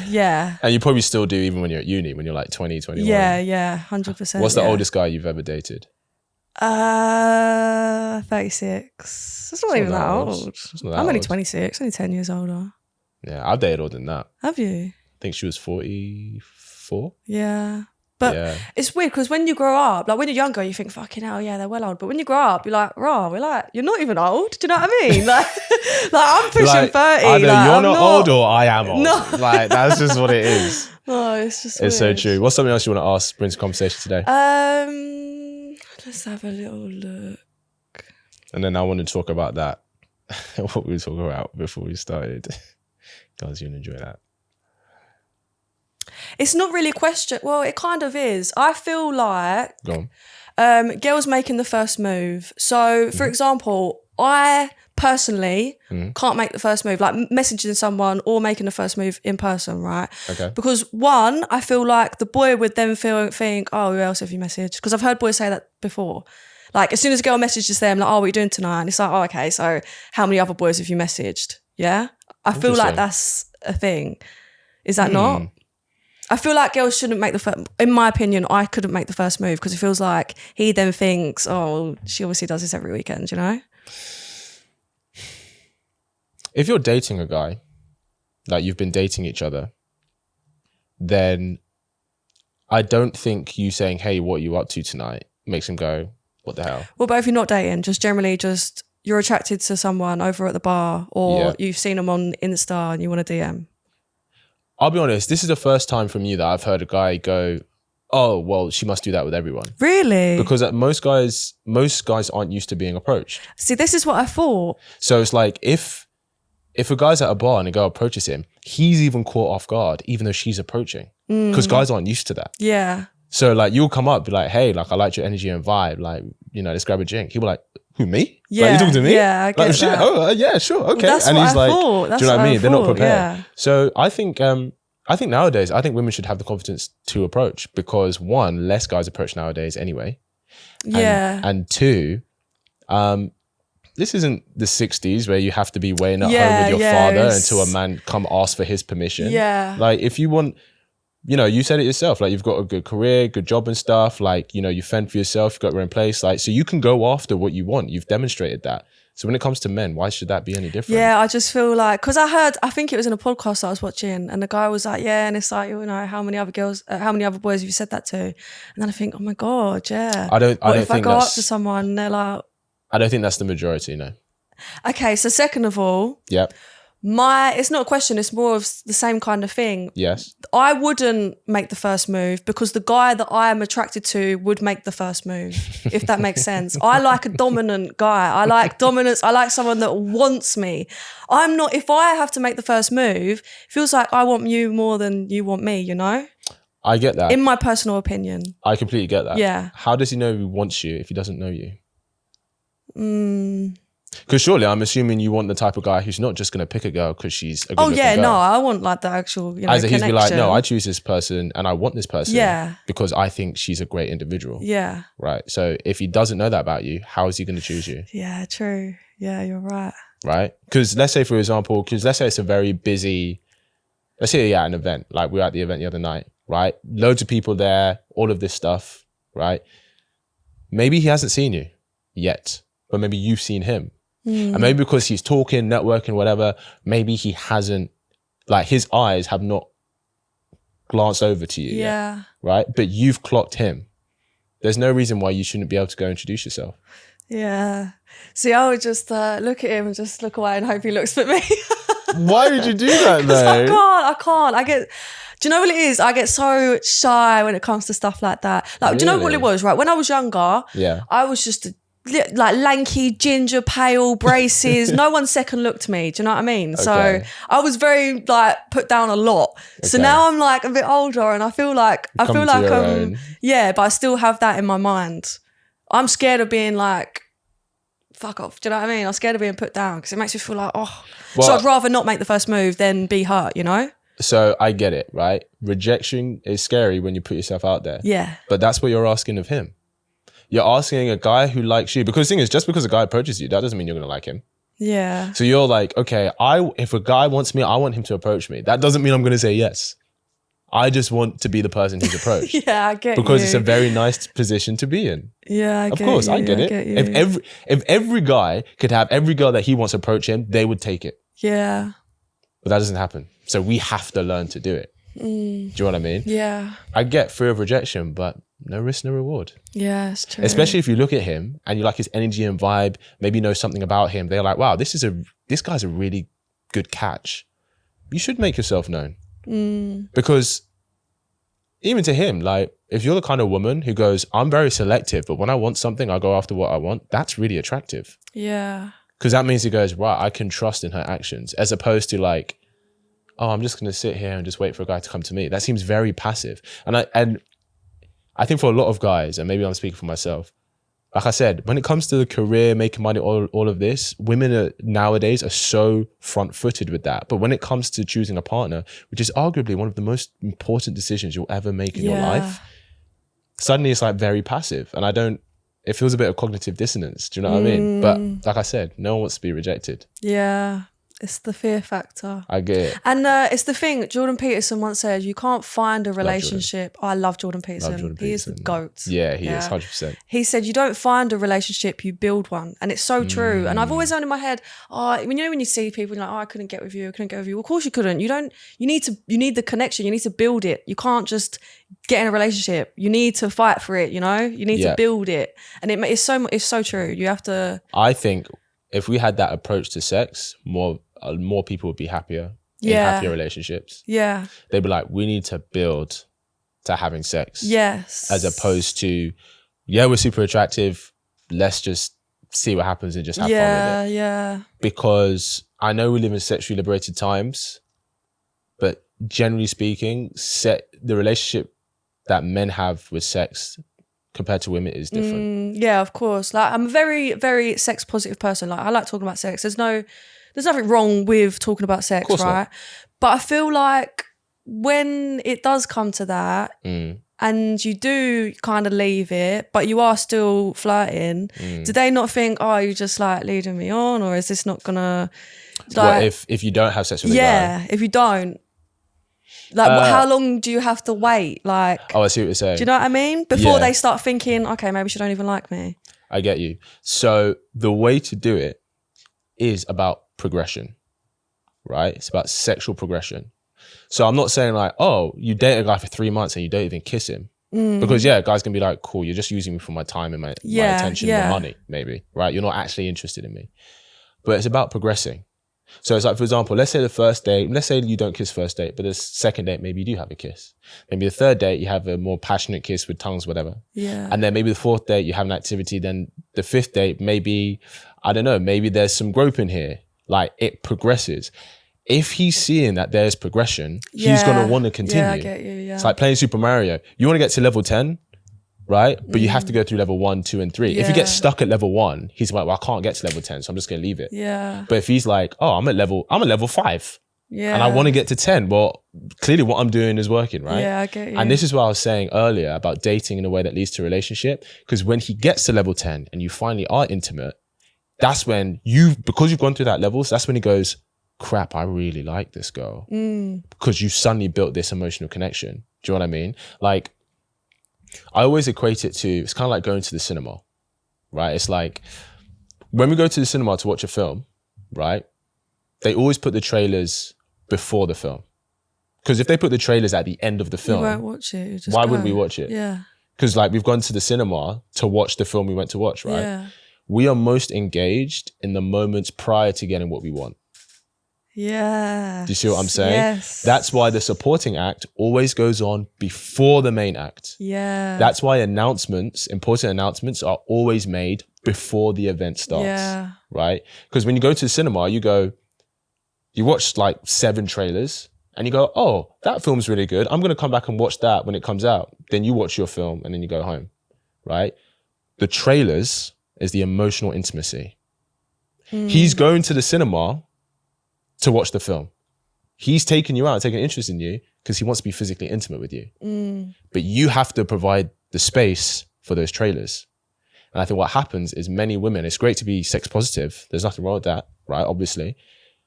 Yeah. And you probably still do even when you're at uni, when you're like 20, 21. Yeah, 100%. What's the oldest guy you've ever dated? 36. It's not even that old. I'm only 26, only 10 years older. Yeah, I've dated older than that. Have you? I think she was 44. Yeah. But it's weird because when you grow up, like when you're younger, you think, fucking hell, yeah, they're well old. But when you grow up, you're like, you're not even old. Do you know what I mean? Like I'm pushing 30. Either you're not old or I am old. No. Like, that's just what it is. No, it's just It's weird. so true. What's something else you want to ask, bring to conversation today? Let's have a little look. And then I want to talk about that, what we were talking about before we started. Guys, you'll enjoy that. It's not really a question. Well, it kind of is. I feel like girls making the first move. So, for example, I personally can't make the first move, like messaging someone or making the first move in person, right? Okay. Because one, I feel like the boy would then think, oh, who else have you messaged? Because I've heard boys say that before. Like, as soon as a girl messages them, like, oh, what are you doing tonight? And it's like, oh, okay, so how many other boys have you messaged? Yeah? I feel like that's a thing. Is that not? I feel like girls shouldn't make the first, in my opinion, I couldn't make the first move because it feels like he then thinks, oh, she obviously does this every weekend, you know? If you're dating a guy, like you've been dating each other, then I don't think you saying, hey, what are you up to tonight makes him go, what the hell? Well, but if you're not dating, just generally you're attracted to someone over at the bar or you've seen them on Insta and you want to DM. I'll be honest, this is the first time from you that I've heard a guy go, oh, well, she must do that with everyone. Really? Because most guys aren't used to being approached. See, this is what I thought. So it's like if a guy's at a bar and a girl approaches him, he's even caught off guard, even though she's approaching. Because guys aren't used to that. Yeah. So like you'll come up, be like, hey, like I liked your energy and vibe. Like, you know, let's grab a drink. He'll be like, who, me? Yeah. Like, you talking to me? Yeah, I get that. Oh, yeah, sure. Okay. Well, that's and what he's I like, thought. do you know what I mean? They're not prepared. Yeah. So I think nowadays, women should have the confidence to approach because one, less guys approach nowadays anyway. Yeah. And two, this isn't the 60s where you have to be waiting at home with your father until a man come ask for his permission. Yeah. Like if you want, you know, you said it yourself, like you've got a good career, good job and stuff, like, you know, you fend for yourself, you've got your own place, like, so you can go after what you want. You've demonstrated that. So when it comes to men, why should that be any different? Yeah, I just feel like, because I think it was in a podcast I was watching and the guy was like, yeah, and it's like, you know, how many other boys have you said that to? And then I think, oh my God, yeah. If I go up to someone and they're like... I don't think that's the majority, no. Okay, so second of all... Yep. It's not a question, it's more of the same kind of thing. Yes. I wouldn't make the first move because the guy that I am attracted to would make the first move, if that makes sense. I like a dominant guy. I like dominance. I like someone that wants me. If I have to make the first move, it feels like I want you more than you want me, you know? I get that. In my personal opinion. I completely get that. Yeah. How does he know he wants you if he doesn't know you? Because surely I'm assuming you want the type of guy who's not just going to pick a girl because she's a good looking girl. No, I want like the actual, As connection. he's be like, no, I choose this person and I want this person because I think she's a great individual. Yeah. Right. So if he doesn't know that about you, how is he going to choose you? Yeah, true. Yeah, you're right. Right. Because let's say, for example, let's say it's a very busy, let's say you're at an event, like we were at the event the other night, right? Loads of people there, all of this stuff, right? Maybe he hasn't seen you yet, but maybe you've seen him. And maybe because he's talking, networking, whatever, maybe he hasn't, like his eyes have not glanced over to you yet, right? But you've clocked him. There's no reason why you shouldn't be able to go introduce yourself. Yeah. See, I would just look at him and just look away and hope he looks at me. Why would you do that though? I can't. Do you know what it is? I get so shy when it comes to stuff like that. Like, Really? do you know what it was, right? When I was younger, I was just like lanky, ginger, pale, braces. No one second looked me. Do you know what I mean? Okay. So I was very like put down a lot. So now I'm like a bit older and I feel like but I still have that in my mind. I'm scared of being like, fuck off. Do you know what I mean? I'm scared of being put down because it makes me feel like, so I'd rather not make the first move than be hurt, So I get it, right? Rejection is scary when you put yourself out there. Yeah. But that's what you're asking of him. You're asking a guy who likes you, because the thing is, just because a guy approaches you, that doesn't mean you're going to like him. Yeah. So you're like, okay, if a guy wants me, I want him to approach me. That doesn't mean I'm going to say yes. I just want to be the person who's approached. Yeah, I get because you. it's a very nice position to be in. Yeah, I get Of course, you. I get it. If every guy could have every girl that he wants to approach him, they would take it. Yeah. But that doesn't happen. So we have to learn to do it. Do you know what I mean? Yeah. I get fear of rejection, but no risk, no reward. Yeah, it's true. Especially if you look at him and you like his energy and vibe, maybe you know something about him. They're like, wow, this guy's a really good catch. You should make yourself known. Because even to him, like, if you're the kind of woman who goes, I'm very selective, but when I want something, I go after what I want, that's really attractive. Yeah. Because that means he goes, right, I can trust in her actions, as opposed to like, oh, I'm just going to sit here and just wait for a guy to come to me. That seems very passive. And I think for a lot of guys, and maybe I'm speaking for myself, like I said, when it comes to the career, making money, all of this, women nowadays are so front-footed with that. But when it comes to choosing a partner, which is arguably one of the most important decisions you'll ever make in your life, suddenly it's like very passive. And it feels a bit of cognitive dissonance. Do you know what I mean? But like I said, no one wants to be rejected. Yeah. It's the fear factor. I get it. And it's the thing, Jordan Peterson once said, you can't find a relationship. I love Jordan Peterson. He is the GOAT. Yeah, he is, 100%. He said, you don't find a relationship, you build one. And it's so true. And I've always known in my head, when you see people, you're like, I couldn't get with you. Well, of course you couldn't. You need the connection. You need to build it. You can't just get in a relationship. You need to fight for it, you need to build it. And it's so true. You have to. I think if we had that approach to sex, more people would be happier in happier relationships. Yeah. They'd be like, we need to build to having sex. Yes. As opposed to, we're super attractive. Let's just see what happens and just have fun with it. Yeah. Because I know we live in sexually liberated times, but generally speaking, the relationship that men have with sex compared to women is different. Yeah, of course. Like, I'm a very, very sex positive person. Like, I like talking about sex. There's nothing wrong with talking about sex, right? Not. But I feel like when it does come to that and you do kind of leave it, but you are still flirting, do they not think, you're just like leading me on, or is this not gonna like... What, if you don't have sex with a guy? Yeah, if you don't. Like, how long do you have to wait? Like, I see what you're saying. Do you know what I mean? Before they start thinking, okay, maybe she don't even like me. I get you. So the way to do it is about progression, right? It's about sexual progression. So I'm not saying like, you date a guy for 3 months and you don't even kiss him. Because guys can be like, cool, you're just using me for my time and my attention and my money, maybe, right? You're not actually interested in me. But it's about progressing. So it's like, for example, let's say the first date, let's say you don't kiss first date, but the second date, maybe you do have a kiss. Maybe the third date, you have a more passionate kiss with tongues, whatever. Yeah. And then maybe the fourth date, you have an activity. Then the fifth date, maybe, I don't know, maybe there's some groping here. Like, it progresses. if he's seeing that there's progression, he's going to want to continue. Yeah, I get you, yeah. It's like playing Super Mario. You want to get to level 10, right? But you have to go through level 1, 2, and 3. If you get stuck at level 1, he's like, well, I can't get to level 10, so I'm just going to leave it. Yeah. But if he's like, oh, I'm at level 5. Yeah. And I want to get to 10. Well, clearly what I'm doing is working, right? Yeah, I get you. And this is what I was saying earlier about dating in a way that leads to a relationship. Because when he gets to level 10 and you finally are intimate, that's when because you've gone through that levels, that's when he goes, crap, I really like this girl. Because you suddenly built this emotional connection. Do you know what I mean? Like, I always equate it to, it's kind of like going to the cinema, right? It's like, when we go to the cinema to watch a film, right? They always put the trailers before the film. Because if they put the trailers at the end of the film, you won't watch it. You just why go. wouldn't we watch it? Yeah. Because like we've gone to the cinema to watch the film we went to watch, right? Yeah. We are most engaged in the moments prior to getting what we want. Yeah. Do you see what I'm saying? Yes. That's why the supporting act always goes on before the main act. Yeah. That's why important announcements are always made before the event starts. Yeah. Right? Because when you go to the cinema, you watch like 7 trailers and you go, oh, that film's really good. I'm going to come back and watch that when it comes out. Then you watch your film and then you go home, right? The trailers is the emotional intimacy. He's going to the cinema to watch the film. He's taking you out, taking interest in you because he wants to be physically intimate with you. But you have to provide the space for those trailers. And I think what happens is many women, it's great to be sex positive. There's nothing wrong with that, right? Obviously.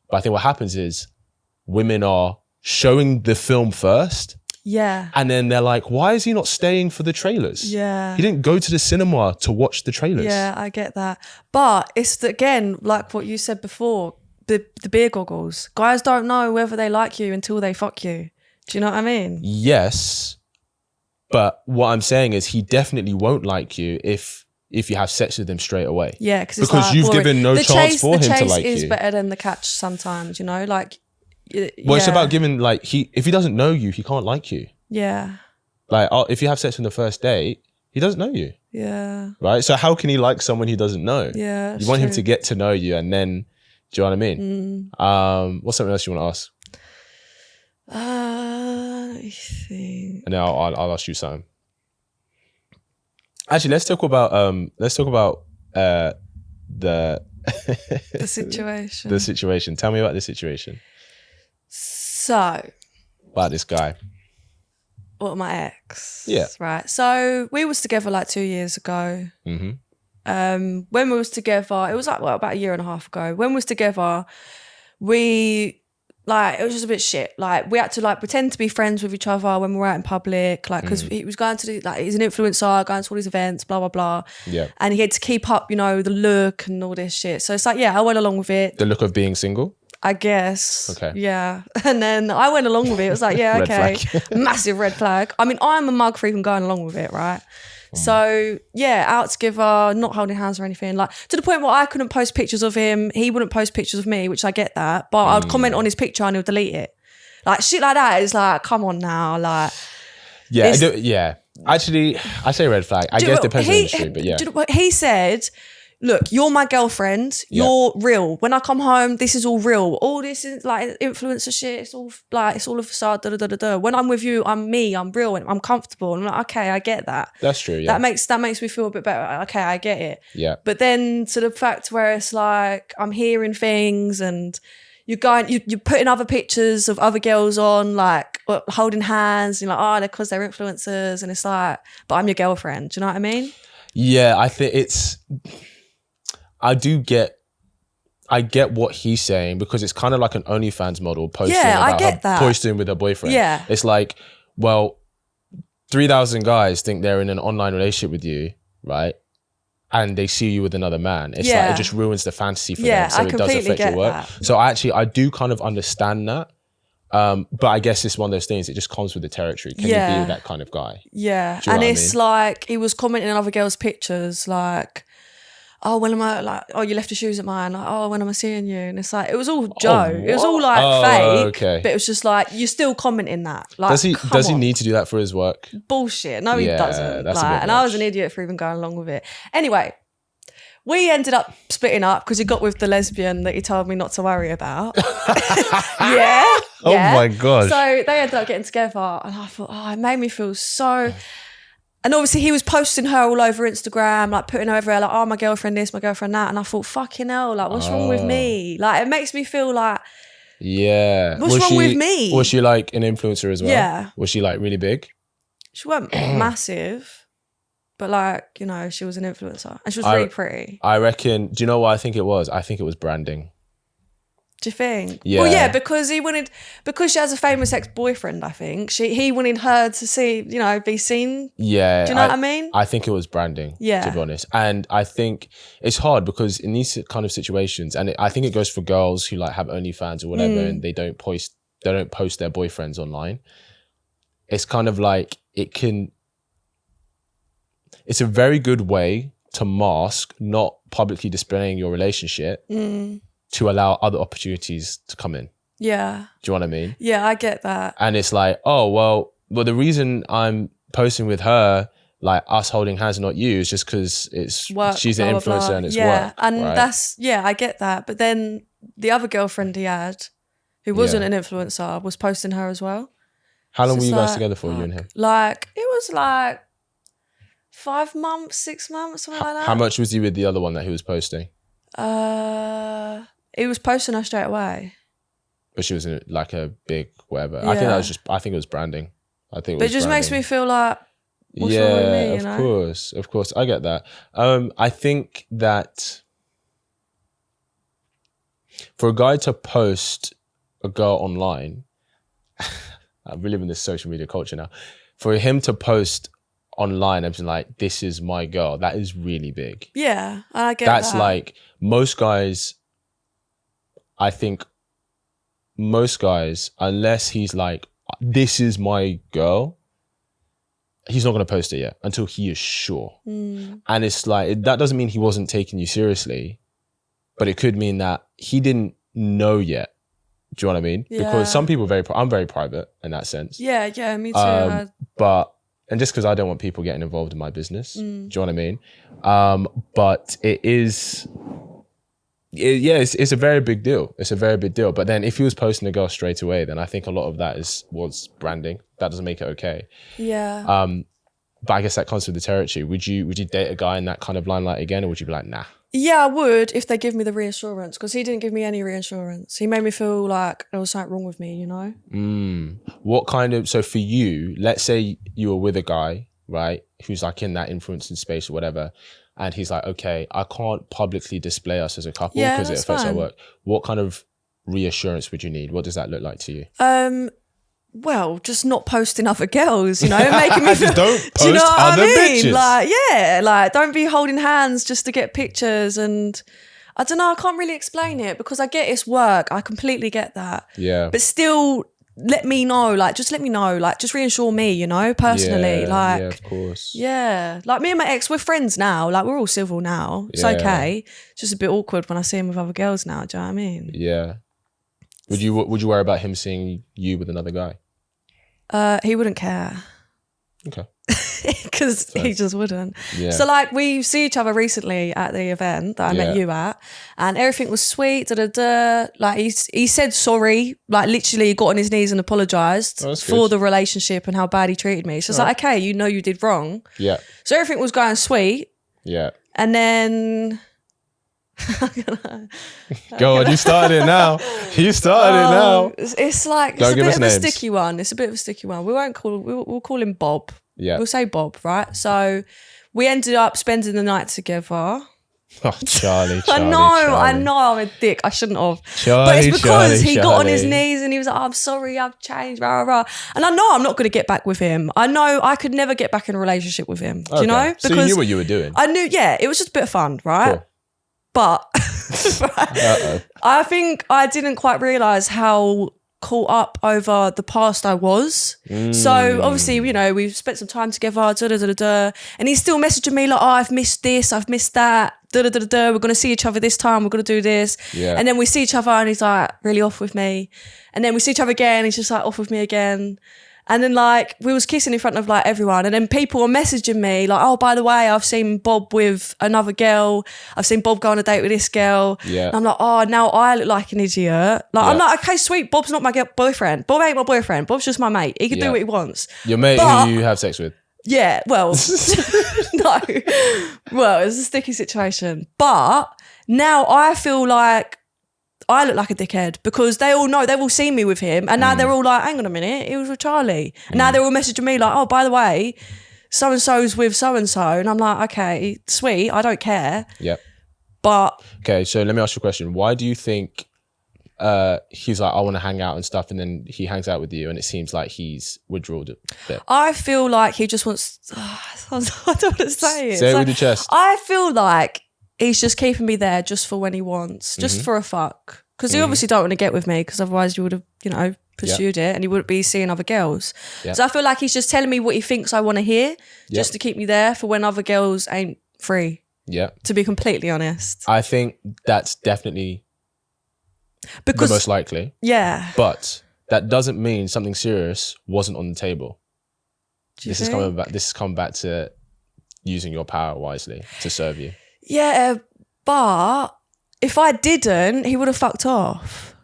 But I think what happens is women are showing the film first. Yeah. And then they're like, why is he not staying for the trailers? Yeah. He didn't go to the cinema to watch the trailers. Yeah, I get that. But it's, again, like what you said before, the beer goggles. Guys don't know whether they like you until they fuck you. Do you know what I mean? Yes. But what I'm saying is he definitely won't like you if you have sex with him straight away. Yeah, because like you've given no chance for him to like you. The chase is better than the catch sometimes, you know? Like, well, it's about giving, like, if he doesn't know you, he can't like you. Yeah. Like, if you have sex on the first date, he doesn't know you. Yeah. Right? So how can he like someone he doesn't know? Yeah. You want him to get to know you and then, do you know what I mean? What's something else you want to ask? Let me think. And then I'll ask you something. Actually, let's talk about the the situation. The situation. Tell me about the situation. So, about this guy. What, my ex? Yeah. Right. So we was together like 2 years ago. Mm-hmm. When we was together, it was like about a year and a half ago. When we was together, it was just a bit shit. Like, we had to like pretend to be friends with each other when we were out in public, like, because he was going to do, like, he's an influencer, going to all these events, blah, blah, blah. Yeah. And he had to keep up, you know, the look and all this shit. So it's like, yeah, I went along with it. The look of being single? I guess. Okay. Yeah. And then I went along with it. It was like, yeah, okay. Massive red flag. I mean, I'm a mug for even going along with it, right? So yeah, out together, not holding hands or anything, like, to the point where I couldn't post pictures of him, he wouldn't post pictures of me, which I get that, but I'd comment on his picture and he'll delete it. Like, shit like that is like, come on now, like. Yeah, yeah. Actually, I say red flag. I guess it depends on the industry, but yeah. He said, look, you're my girlfriend. You're real. When I come home, this is all real. All this is like influencer shit. It's all a facade. Da, da, da, da, da. When I'm with you, I'm me. I'm real and I'm comfortable. And I'm like, okay, I get that. That's true. Yeah. That makes me feel a bit better. Okay, I get it. Yeah. But then to the fact where it's like I'm hearing things and you're putting other pictures of other girls on, like holding hands. And you're like, oh, they're because they're influencers, and it's like, but I'm your girlfriend. Do you know what I mean? Yeah, I think I get what he's saying, because it's kind of like an OnlyFans model posting with her boyfriend. Yeah. It's like, well, 3,000 guys think they're in an online relationship with you, right? And they see you with another man. It's like, it just ruins the fantasy for them. So it does affect your work. That. So I do kind of understand that. But I guess it's one of those things, it just comes with the territory. Can you be that kind of guy? Yeah. And it's like, he was commenting on other girls' pictures, like, oh, when am I, like, oh, you left your shoes at mine, like, oh, when am I seeing you? And it's like, it was all joke. It was all like fake. Okay. But it was just like, you're still commenting that. Like, does he need to do that for his work? Bullshit. No, he doesn't. That's like, and I was an idiot for even going along with it. Anyway, we ended up splitting up because he got with the lesbian that he told me not to worry about. Yeah. Oh my gosh. So they ended up getting together and I thought, oh, it made me feel so... And obviously he was posting her all over Instagram, like putting her everywhere, like, oh, my girlfriend this, my girlfriend that. And I thought, fucking hell, like, what's wrong with me? Like, it makes me feel like... Yeah. What's wrong with me? Was she like an influencer as well? Yeah. Was she like really big? She wasn't massive, but like, you know, she was an influencer and she was really pretty. I reckon, do you know what I think it was? I think it was branding. Do you think? Yeah. Well, yeah, because she has a famous ex-boyfriend, I think. He wanted her to see, you know, be seen. Yeah. Do you know what I mean? I think it was branding, to be honest. And I think it's hard because in these kind of situations, and I think it goes for girls who like have OnlyFans or whatever, and they don't post their boyfriends online. It's kind of like, it's a very good way to mask not publicly displaying your relationship to allow other opportunities to come in. Yeah. Do you know what I mean? Yeah, I get that. And it's like, oh, well, the reason I'm posting with her, like us holding hands, not you, is just because she's an influencer and it's work. And right? I get that. But then the other girlfriend he had, who wasn't an influencer, was posting her as well. How long were you guys together for, you and him? Like, it was like 5 months, 6 months, something like that. How much was he with the other one that he was posting? He was posting her straight away. But she was in like a big whatever. Yeah. I think it was branding. But it just makes me feel like, what's wrong with me, you know? Of course. I get that. I think that for a guy to post a girl online, I'm really in this social media culture now. For him to post online, I'm like, this is my girl. That is really big. Yeah, I get that. That's like, most guys, I think most guys, unless he's like, this is my girl, he's not going to post it yet until he is sure. And it's like, that doesn't mean he wasn't taking you seriously, but it could mean that he didn't know yet. Do you know what I mean? Yeah. Because some people I'm very private in that sense. Yeah, me too. And just because I don't want people getting involved in my business, do you know what I mean? But it's a very big deal. It's a very big deal. But then if he was posting a girl straight away, then I think a lot of that was branding. That doesn't make it okay. Yeah. But I guess that comes with the territory. Would you date a guy in that kind of limelight again, or would you be like, nah? Yeah, I would if they give me the reassurance, because he didn't give me any reassurance. He made me feel like there was something wrong with me, you know? What kind of, so for you, let's say you were with a guy, right, who's like in that influencing space or whatever, and he's like, okay, I can't publicly display us as a couple because it affects our work. What kind of reassurance would you need? What does that look like to you? Well, just not posting other girls, you know, making me feel. Just don't post do you know what other I mean? bitches. Like, yeah, like don't be holding hands just to get pictures. And I don't know, I can't really explain it because I get it's work. I completely get that. Yeah. But still, let me know. Like, just let me know. Like, just reassure me, you know, personally. Yeah, of course. Yeah, like me and my ex, we're friends now. Like, we're all civil now. It's okay. It's just a bit awkward when I see him with other girls now. Do you know what I mean? Yeah. Would you worry about him seeing you with another guy? He wouldn't care. Okay. Because he just wouldn't. Yeah. So like we see each other recently at the event that I met you at, and everything was sweet. Like he said sorry, like literally got on his knees and apologized for the relationship and how bad he treated me. So it's like, okay, you know you did wrong. Yeah. So everything was going sweet. Yeah. And then go on, you started it now. It's like it's a bit of a sticky one. It's a bit of a sticky one. We'll call him Bob. Yeah. We'll say Bob, right? So we ended up spending the night together. Oh, Charlie. I know I'm a dick. I shouldn't have. But it's because he got on his knees and he was like, I'm sorry, I've changed, rah, rah, rah. And I know I'm not going to get back with him. I know I could never get back in a relationship with him. Do you know? Because so you knew what you were doing. I knew, it was just a bit of fun, right? Cool. But I think I didn't quite realise how caught up over the past I was. So obviously, you know, we've spent some time together, and he's still messaging me like, oh, I've missed this, I've missed that, we're going to see each other this time, we're going to do this. Yeah. And then we see each other and he's like really off with me. And then we see each other again, he's just like off with me again. And then like we was kissing in front of like everyone, and then people were messaging me like, oh, by the way, I've seen Bob with another girl. I've seen Bob go on a date with this girl. Yeah. And I'm like, oh, now I look like an idiot. Like I'm like, okay, sweet. Bob's not my boyfriend. Bob ain't my boyfriend. Bob's just my mate. He can do what he wants. Your mate who you have sex with. Yeah. Well, no. Well, it's a sticky situation. But now I feel like I look like a dickhead because they all know, they've all seen me with him, and now they're all like, hang on a minute, he was with Charlie. And now they're all messaging me like, oh, by the way, so-and-so's with so-and-so. And I'm like, okay, sweet, I don't care. Yeah. But... Okay, so let me ask you a question. Why do you think he's like, I want to hang out and stuff, and then he hangs out with you and it seems like he's withdrawed a bit? I feel like he just wants... I don't want to say it. Say it with your chest. I feel like he's just keeping me there just for when he wants, just for a fuck. Because he obviously don't want to get with me because otherwise you would have, you know, pursued it and he wouldn't be seeing other girls. Yep. So I feel like he's just telling me what he thinks I want to hear just to keep me there for when other girls ain't free. Yeah. To be completely honest. I think that's definitely the most likely. Yeah. But that doesn't mean something serious wasn't on the table. This is coming back to using your power wisely to serve you. Yeah, but if I didn't, he would have fucked off.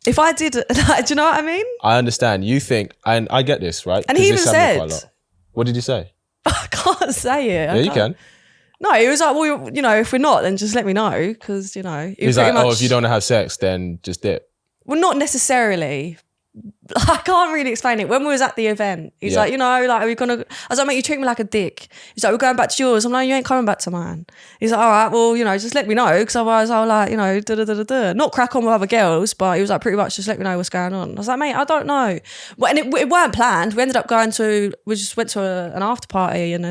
If I didn't, like, do you know what I mean? I understand. You think, and I get this, right? And he even said, what did he say? I can't say it. Yeah, you can. No, he was like, well, you know, if we're not, then just let me know. Because, you know. He's like, oh, if you don't want to have sex, then just dip. Well, not necessarily. I can't really explain it. When we was at the event, he's like, you know, like, are we gonna... I was like, mate, you treat me like a dick. He's like, we're going back to yours. I'm like, you ain't coming back to mine. He's like, all right, well, you know, just let me know, because otherwise I'll like, you know, not crack on with other girls, but he was like, pretty much just let me know what's going on. I was like, mate, I don't know. Well, and it weren't planned. We ended up we just went to an after party and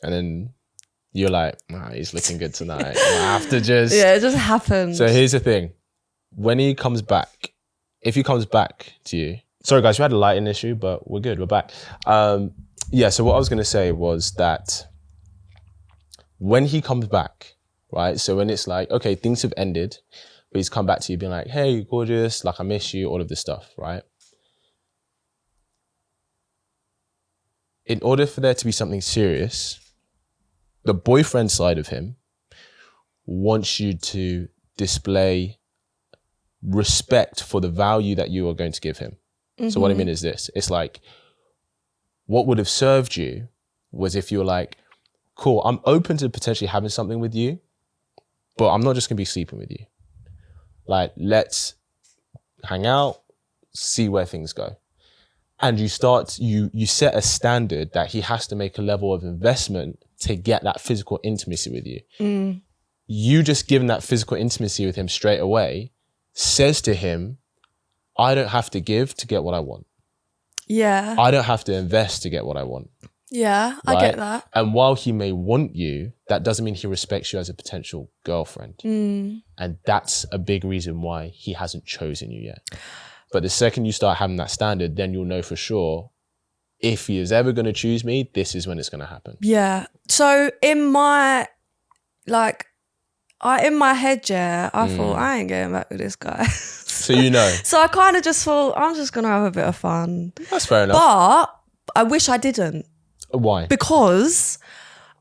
then you're like, he's looking good tonight. I have to just... Yeah, it just happened. So here's the thing. When he comes back, if he comes back to you... Sorry, guys, we had a lighting issue, but we're good. We're back. Yeah, so what I was going to say was that when he comes back, right? So when it's like, okay, things have ended, but he's come back to you being like, hey, gorgeous, like I miss you, all of this stuff, right? In order for there to be something serious, the boyfriend side of him wants you to display respect for the value that you are going to give him. Mm-hmm. So what I mean is this, it's like, what would have served you was if you were like, cool, I'm open to potentially having something with you, but I'm not just gonna be sleeping with you. Like, let's hang out, see where things go. And you set a standard that he has to make a level of investment to get that physical intimacy with you. Mm. You just giving that physical intimacy with him straight away says to him, I don't have to give to get what I want. Yeah. I don't have to invest to get what I want. Yeah, right? I get that. And while he may want you, that doesn't mean he respects you as a potential girlfriend. Mm. And that's a big reason why he hasn't chosen you yet. But the second you start having that standard, then you'll know for sure, if he is ever going to choose me, this is when it's going to happen. Yeah. So in my head, I thought, I ain't getting back with this guy. So you know. So I kind of just thought, I'm just going to have a bit of fun. That's fair enough. But I wish I didn't. Why? Because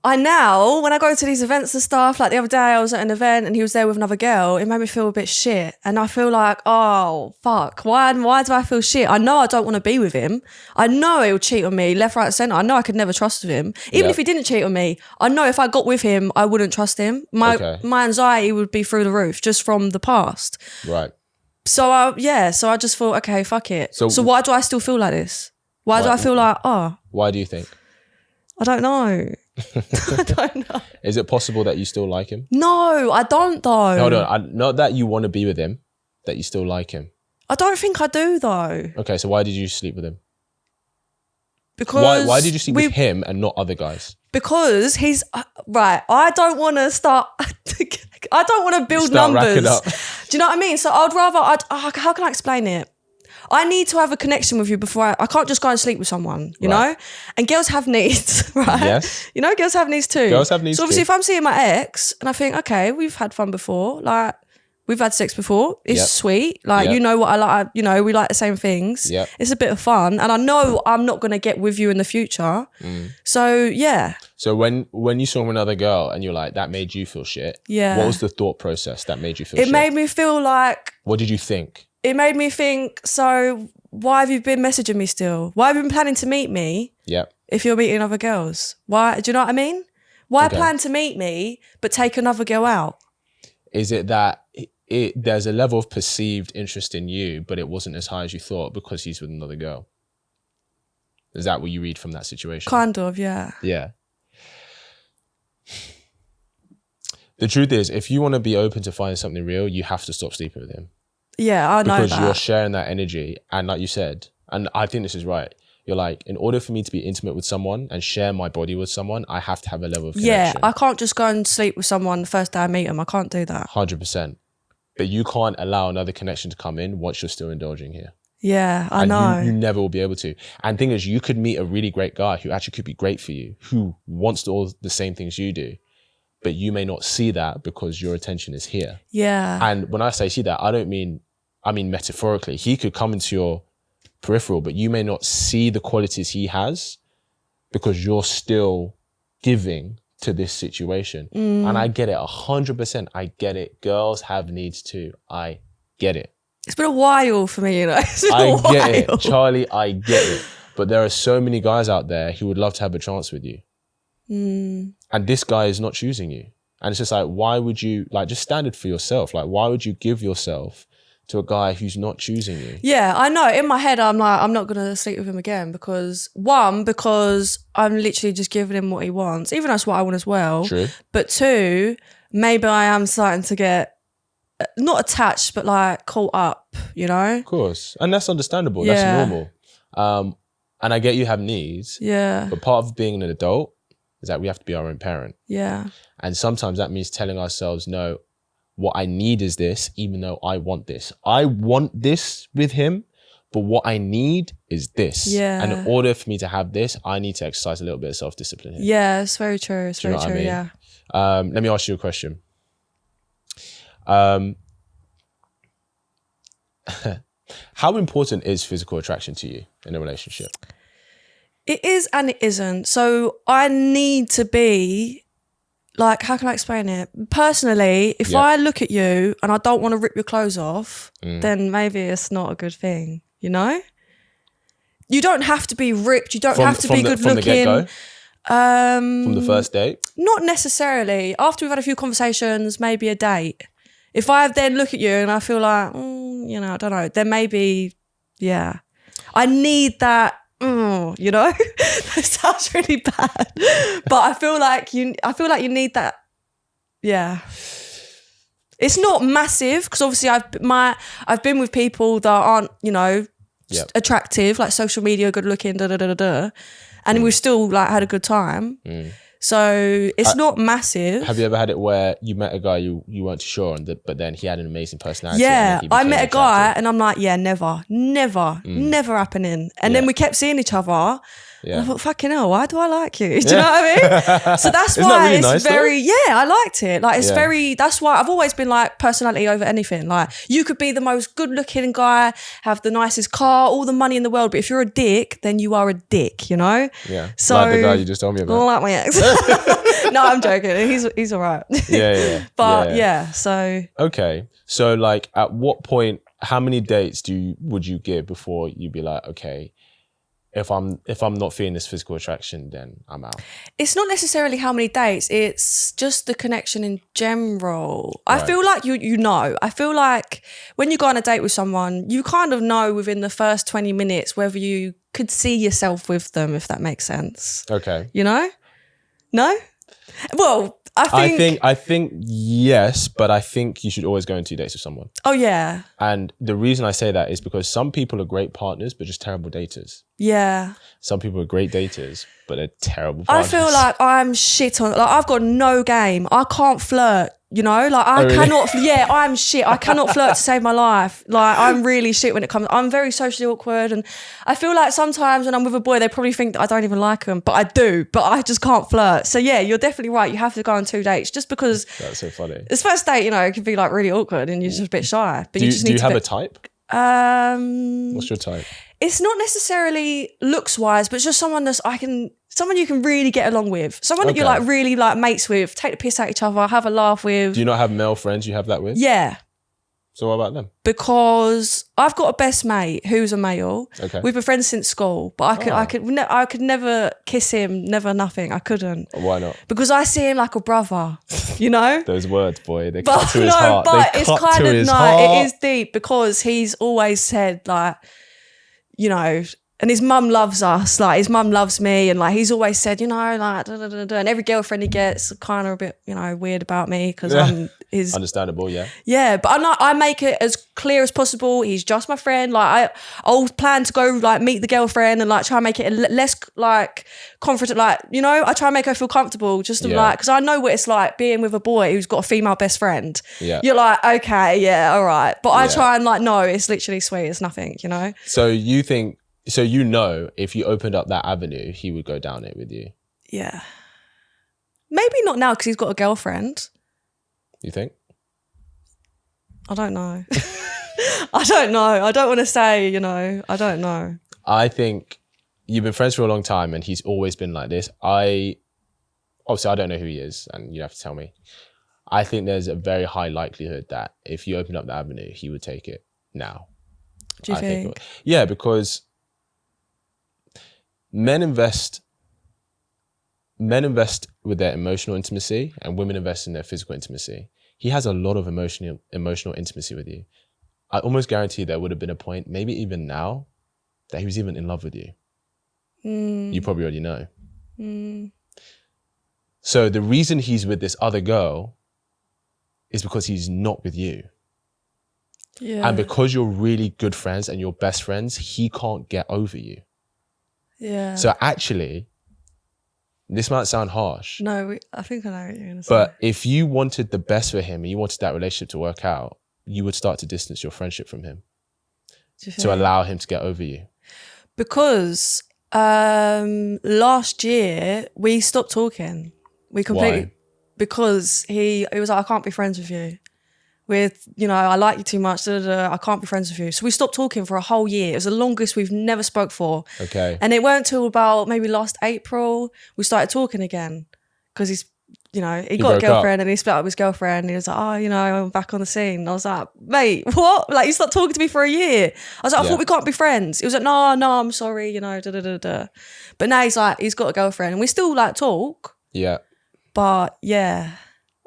when I go to these events and stuff, like the other day I was at an event and he was there with another girl, it made me feel a bit shit. And I feel like, oh, fuck, why do I feel shit? I know I don't want to be with him. I know he'll cheat on me left, right, centre. I know I could never trust him. Even if he didn't cheat on me, I know if I got with him, I wouldn't trust him. My anxiety would be through the roof just from the past. Right. So I just thought, okay, fuck it. So why do I still feel like this? Why do I feel like, Why do you think? I don't know. I don't know. Is it possible that you still like him? No, I don't though. Hold on. Not that you want to be with him, that you still like him. I don't think I do though. Okay, so why did you sleep with him? Because why did you sleep with him and not other guys? Because he's right. I don't want to start. I don't want to build numbers. Racking up. Do you know what I mean? So I'd rather. How can I explain it? I need to have a connection with you before I can't just go and sleep with someone, you know? And girls have needs, right? Yes. You know, girls have needs too. Girls have needs too. So obviously too. if I'm seeing my ex and I think, okay, we've had fun before, like, We've had sex before. It's Yep. sweet. Like, Yep. you know what I like. You know, we like the same things. Yep. It's a bit of fun. And I know I'm not going to get with you in the future. So, yeah. So when you saw another girl and you're like, that made you feel shit. Yeah. What was the thought process that made you feel It shit? made me feel like, What did you think? it made me think, so why have you been messaging me still? Why have you been planning to meet me Yep. if you're meeting other girls? Why? Do you know what I mean? Why Okay. plan to meet me but take another girl out? Is it that there's a level of perceived interest in you, but it wasn't as high as you thought because he's with another girl? Is that what you read from that situation? Kind of, yeah. Yeah. The truth is, if you want to be open to finding something real, you have to stop sleeping with him. Yeah, I know Because you're that. sharing that energy. And like you said, and I think this is right, you're like, in order for me to be intimate with someone and share my body with someone, I have to have a level of Yeah, connection. I can't just go and sleep with someone the first day I meet them. I can't do that. 100%. But you can't allow another connection to come in once you're still indulging here. Yeah, I And know. you never will be able to. And the thing is, you could meet a really great guy who actually could be great for you, who wants to all the same things you do. But you may not see that because your attention is here. Yeah. And when I say see that, I mean metaphorically. He could come into your peripheral, but you may not see the qualities he has because you're still giving to this situation. And I get it 100%. I get it. Girls have needs too. I get it. It's been a while for me, you know. It's been I a get it. while. Charlie, I get it. But there are so many guys out there who would love to have a chance with you. And this guy is not choosing you. And it's just like, why would you, like, just stand it for yourself? Like, why would you give yourself to a guy who's not choosing you? Yeah, I know. In my head, I'm like, I'm not going to sleep with him again because I'm literally just giving him what he wants, even though that's what I want as well. True. But two, maybe I am starting to get not attached, but like caught up, you know? Of course. And that's understandable. Yeah. That's normal. And I get you have needs, Yeah, but part of being an adult is that we have to be our own parent. yeah, And sometimes that means telling ourselves, no, what I need is this, even though I want this. I want this with him, but what I need is this. Yeah. And in order for me to have this, I need to exercise a little bit of self-discipline here. yeah. It's very true. It's Do you very know true. what I mean? Yeah. Let me ask you a question. How important is physical attraction to you in a relationship? It is and it isn't. So I need to be like, how can I explain it? Personally, if Yeah. I look at you and I don't want to rip your clothes off, then maybe it's not a good thing, you know? You don't have to be ripped. You don't have to be good from the looking. get-go? From the first date? Not necessarily. After we've had a few conversations, maybe a date. If I then look at you and I feel like, you know, I don't know, then maybe, yeah. I need that, you know? That sounds really bad. But I feel like you need that, yeah. It's not massive because obviously I've been with people that aren't, you know, Yep. attractive, like social media, good looking, and we've still like had a good time. So it's not massive. Have you ever had it where you met a guy you weren't too sure on, but then he had an amazing personality? and Yeah, then he I became met a guy attractive? and I'm like, yeah, never happening. And then Yeah. we kept seeing each other. Yeah. And I thought, fucking hell, why do I like you? Do you know what I mean? So that's Isn't that why really it's nice, though? very, yeah, I liked it. Like it's Yeah. very, that's why I've always been like personality over anything. Like you could be the most good looking guy, have the nicest car, all the money in the world. But if you're a dick, then you are a dick, you know? Yeah. So like the guy you just told me about. like my ex. No, I'm joking. He's all right. Yeah. But yeah, so Okay. So like at what point, how many dates would you give before you'd be like, okay, if I'm not feeling this physical attraction, then I'm out? it's not necessarily how many dates, it's just the connection in general. I Right. feel like you know. I feel like when you go on a date with someone, you kind of know within the first 20 minutes whether you could see yourself with them, if that makes sense. Okay. You know? No? Well, I think yes, but I think you should always go on 2 dates with someone. oh yeah. And the reason I say that is because some people are great partners, but just terrible daters. Yeah. Some people are great daters, but they're terrible I partners. feel like I'm shit on, like I've got no game. I can't flirt You know, like I cannot, I'm shit. I cannot flirt to save my life. Like I'm really shit when it comes, I'm very socially awkward. And I feel like sometimes when I'm with a boy, they probably think that I don't even like them, but I do, but I just can't flirt. So yeah, you're definitely right. You have to go on 2 dates just because. That's so funny. This first date, you know, it can be like really awkward and you're just a bit shy. But do you just you need to have a type? What's your type? It's not necessarily looks wise, but it's just someone someone you can really get along with. Someone that you're like really like mates with, take the piss out each other, have a laugh with. Do you not have male friends you have that with? Yeah. So what about them? Because I've got a best mate who's a male. Okay. We've been friends since school, but I could never kiss him, never nothing. I couldn't. Why not? Because I see him like a brother, you know? Those words, boy, they cut to his heart. But it's kind of, it is deep because he's always said like, you know, and his mum loves us, like his mum loves me, and like he's always said, you know, like da, da, da, da. And every girlfriend he gets kind of a bit, you know, weird about me because I'm his. Understandable, yeah. Yeah, but I make it as clear as possible. He's just my friend. Like I'll plan to go like meet the girlfriend and like try and make it less like confident. Like, you know, I try and make her feel comfortable. Just to, like, because I know what it's like being with a boy who's got a female best friend. Yeah, you're like, okay, yeah, all right. But I try and like, no, it's literally sweet. It's nothing, you know. So you think? So you know, if you opened up that avenue, he would go down it with you? Yeah. Maybe not now because he's got a girlfriend. You think? I don't know. I don't know. I don't want to say, you know, I don't know. I think you've been friends for a long time and he's always been like this. Obviously, I don't know who he is and you have to tell me. I think there's a very high likelihood that if you opened up the avenue, he would take it now. Do you think? Yeah, because men invest with their emotional intimacy and women invest in their physical intimacy. He has a lot of emotional intimacy with you. I almost guarantee there would have been a point, maybe even now, that he was even in love with you. You probably already know. So the reason he's with this other girl is because he's not with you. Yeah. And because you're really good friends and you're best friends, he can't get over you. Yeah. So actually, this might sound harsh. No, I think I know what you're going to say. But if you wanted the best for him and you wanted that relationship to work out, you would start to distance your friendship from him to allow him to get over you. Because last year we stopped talking. We completely. Why? Because he was like, I can't be friends with you. With, you know, I like you too much, I can't be friends with you. So we stopped talking for a whole year. It was the longest we've never spoke for. Okay. And it weren't until about maybe last April we started talking again. Because he's, you know, he got a girlfriend and he split up with his girlfriend. And he was like, oh, you know, I'm back on the scene. And I was like, mate, what? Like, you stopped talking to me for a year. I was like, I thought we can't be friends. He was like, no, I'm sorry, you know, But now he's like, he's got a girlfriend and we still like talk. Yeah. But yeah.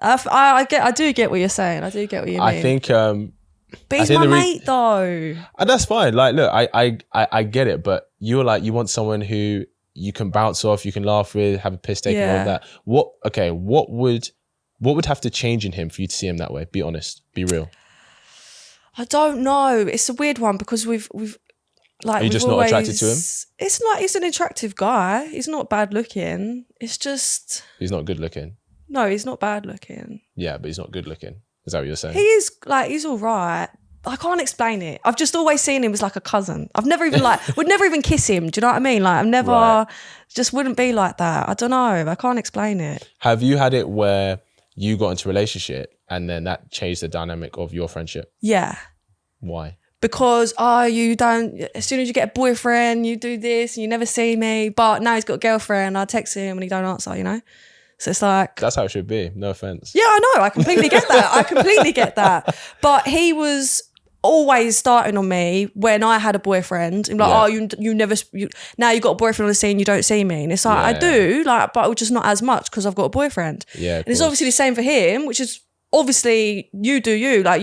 I do get what you're saying. I do get what you mean. I think, but he's my mate though. And that's fine. Like, look, I get it, but you're like, you want someone who you can bounce off, you can laugh with, have a piss take and all of that. What would have to change in him for you to see him that way? Be honest, be real. I don't know. It's a weird one because we've like. Are you just not attracted to him? It's not. He's an attractive guy. He's not bad looking. It's just. He's not good looking. No, he's not bad looking. Yeah, but he's not good looking. Is that what you're saying? He is, like, he's all right. I can't explain it. I've just always seen him as like a cousin. I've never even would never even kiss him. Do you know what I mean? Like, I've never, just wouldn't be like that. I don't know. I can't explain it. Have you had it where you got into a relationship and then that changed the dynamic of your friendship? Yeah. Why? Because, you don't, as soon as you get a boyfriend, you do this and you never see me. But now he's got a girlfriend, I text him and he don't answer, you know? So it's like... That's how it should be. No offense. Yeah, I know. I completely get that. But he was always starting on me when I had a boyfriend. And like, you never... now you've got a boyfriend on the scene, you don't see me. And it's like, I do, like, but just not as much because I've got a boyfriend. Yeah, and it's obviously the same for him, which is obviously you do you. Like,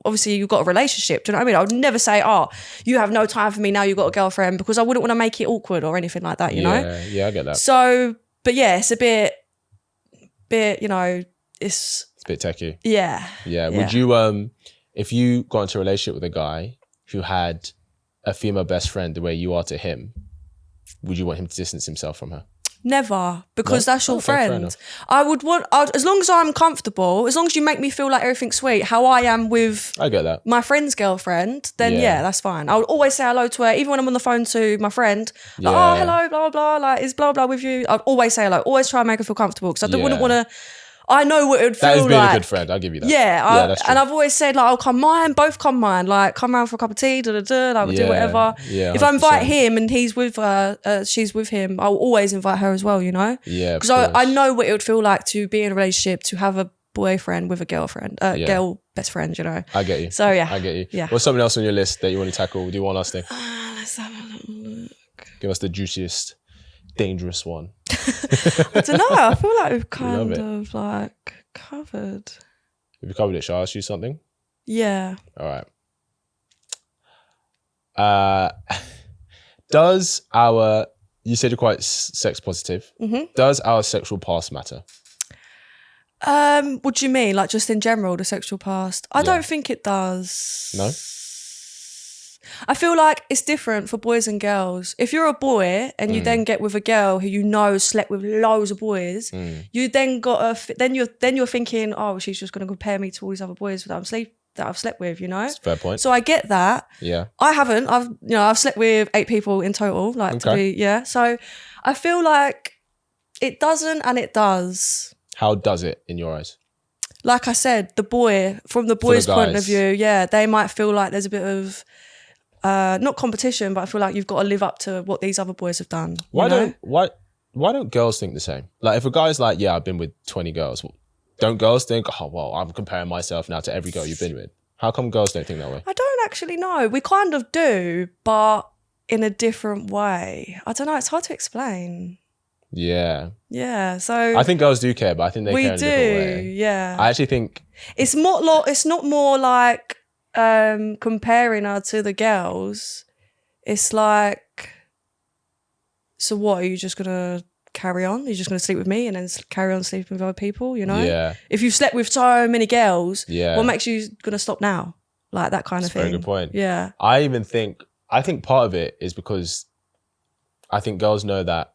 obviously you've got a relationship. Do you know what I mean? I would never say, you have no time for me now you've got a girlfriend, because I wouldn't want to make it awkward or anything like that, you know? Yeah, I get that. So, but yeah, it's a bit, you know, it's a bit techie. Yeah. Would you, if you got into a relationship with a guy who had a female best friend the way you are to him, would you want him to distance himself from her? Never, because No? that's your Okay, fair friend. enough. As long as I'm comfortable, as long as you make me feel like everything's sweet, how I am with I get that. my friend's girlfriend, then Yeah. yeah, that's fine. I would always say hello to her, even when I'm on the phone to my friend. Like, Yeah. oh, hello, blah, blah, blah. Like, is blah, blah with you? I'd always say hello. Always try and make her feel comfortable because I wouldn't Yeah. want to. I know what it would feel That like. is being a good friend. I'll give you that. Yeah, that's true. and I've always said like, "Oh, come mine, both come mine. Like, come round for a cup of tea, like we'll do whatever." Yeah, if I invite 100%. him and he's with she's with him, I'll always invite her as well. You know? Yeah, because I know what it would feel like to be in a relationship, to have a boyfriend with a girlfriend, girl best friend. You know? I get you. So yeah, I get you. Yeah. What's something else on your list that you want to tackle? Do one last thing? Let's have a little look. Give us the juiciest, dangerous one. I don't know. I feel like we've Love kind it. of like covered. Have you covered it? Shall I ask you something? Yeah. All right. You said you're quite sex positive. Mm-hmm. Does our sexual past matter? What do you mean? Like just in general, the sexual past? I don't think it does. No? I feel like it's different for boys and girls. If you're a boy and you then get with a girl who you know slept with loads of boys, you then then you're thinking, oh, she's just going to compare me to all these other boys that I've slept with, you know? That's a fair point. So I get that. Yeah. I haven't. I've slept with 8 people in total. So I feel like it doesn't and it does. How does it in your eyes? Like I said, from the boys' point of view, they might feel like there's a bit of not competition, but I feel like you've got to live up to what these other boys have done. Why don't girls think the same? Like if a guy's like, yeah, I've been with 20 girls, don't girls think, oh well, I'm comparing myself now to every girl you've been with? How come girls don't think that way? I don't actually know. We kind of do, but in a different way. I don't know. It's hard to explain. Yeah. Yeah. So I think girls do care, but I think they care in a different way. Yeah. I actually think it's not more like comparing her to the girls. It's like, so what, are you just gonna carry on? You're just gonna sleep with me and then carry on sleeping with other people, you know? Yeah. If you slept with so many girls, Yeah. what makes you gonna stop now? Like that kind of thing. Very good point. Yeah. I think part of it is because I think girls know that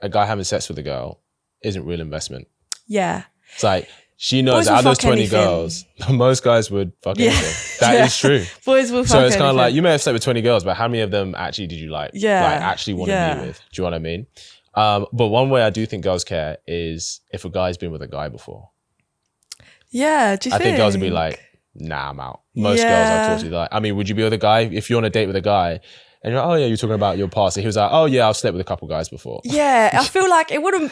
a guy having sex with a girl isn't real investment. Yeah. It's like, she knows Boys that out of will those fuck 20 anything. girls, most guys would fuck anything. That is true. Boys will fuck So it's kind of anything. like, you may have slept with 20 girls, but how many of them actually did you actually want to be with? Do you know what I mean? But one way I do think girls care is if a guy's been with a guy before. Yeah, do you I think? think girls would be like, nah, I'm out. Most girls I've talked to, like, I mean, would you be with a guy if you're on a date with a guy and you're like, oh yeah, you're talking about your past? And he was like, oh yeah, I've slept with a couple guys before. Yeah, I feel like it wouldn't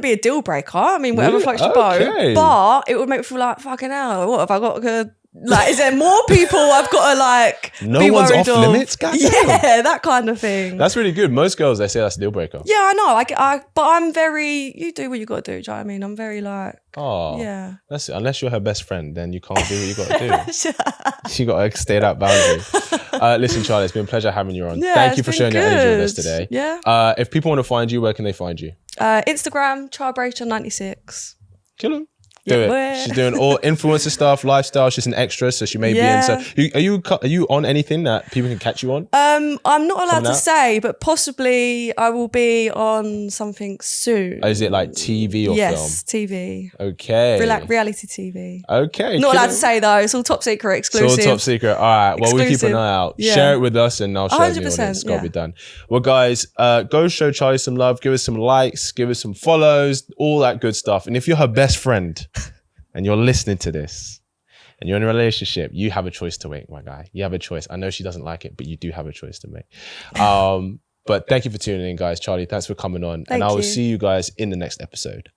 be a deal breaker. I mean, whatever Really? floats your boat. Okay. But it would make me feel like, fucking hell, what have I got to, like, is there more people I've got to like No be one's worried off of? limits? Goddamn. Yeah, that kind of thing. That's really good. Most girls, they say that's a deal breaker. Yeah, I know. But I'm very, you do what you got to do. Do you know what I mean? I'm very like, Oh, yeah. That's it. Unless you're her best friend, then you can't do what you got to do. You got to stay that boundary. Listen, Charlie, it's been a pleasure having you on. Yeah, Thank you it's for been sharing your energy with us good. today. Yeah. If people want to find you, where can they find you? Instagram, Childbreaker96. Kill him. Do Yeah, it. boy. She's doing all influencer stuff, lifestyle. She's an extra, so she may be in. So, are you on anything that people can catch you on? I'm not allowed Coming to out? say, but possibly I will be on something soon. Is it like TV or Yes, TV. film? Okay. Reality TV. Okay. Not allowed kill to him. say though. It's all top secret, It's all exclusive. top secret. All right. Well, we'll keep an Exclusive. eye out. Yeah. Share it with us and I'll share it with the 100%, audience. It's got to yeah. be done. Well, guys, go show Charlie some love. Give us some likes. Give us some follows. All that good stuff. And if you're her best friend and you're listening to this and you're in a relationship, you have a choice to make, my guy. You have a choice. I know she doesn't like it, but you do have a choice to make. But thank you for tuning in, guys. Charlie, thanks for coming on. And I will you. see you guys in the next episode.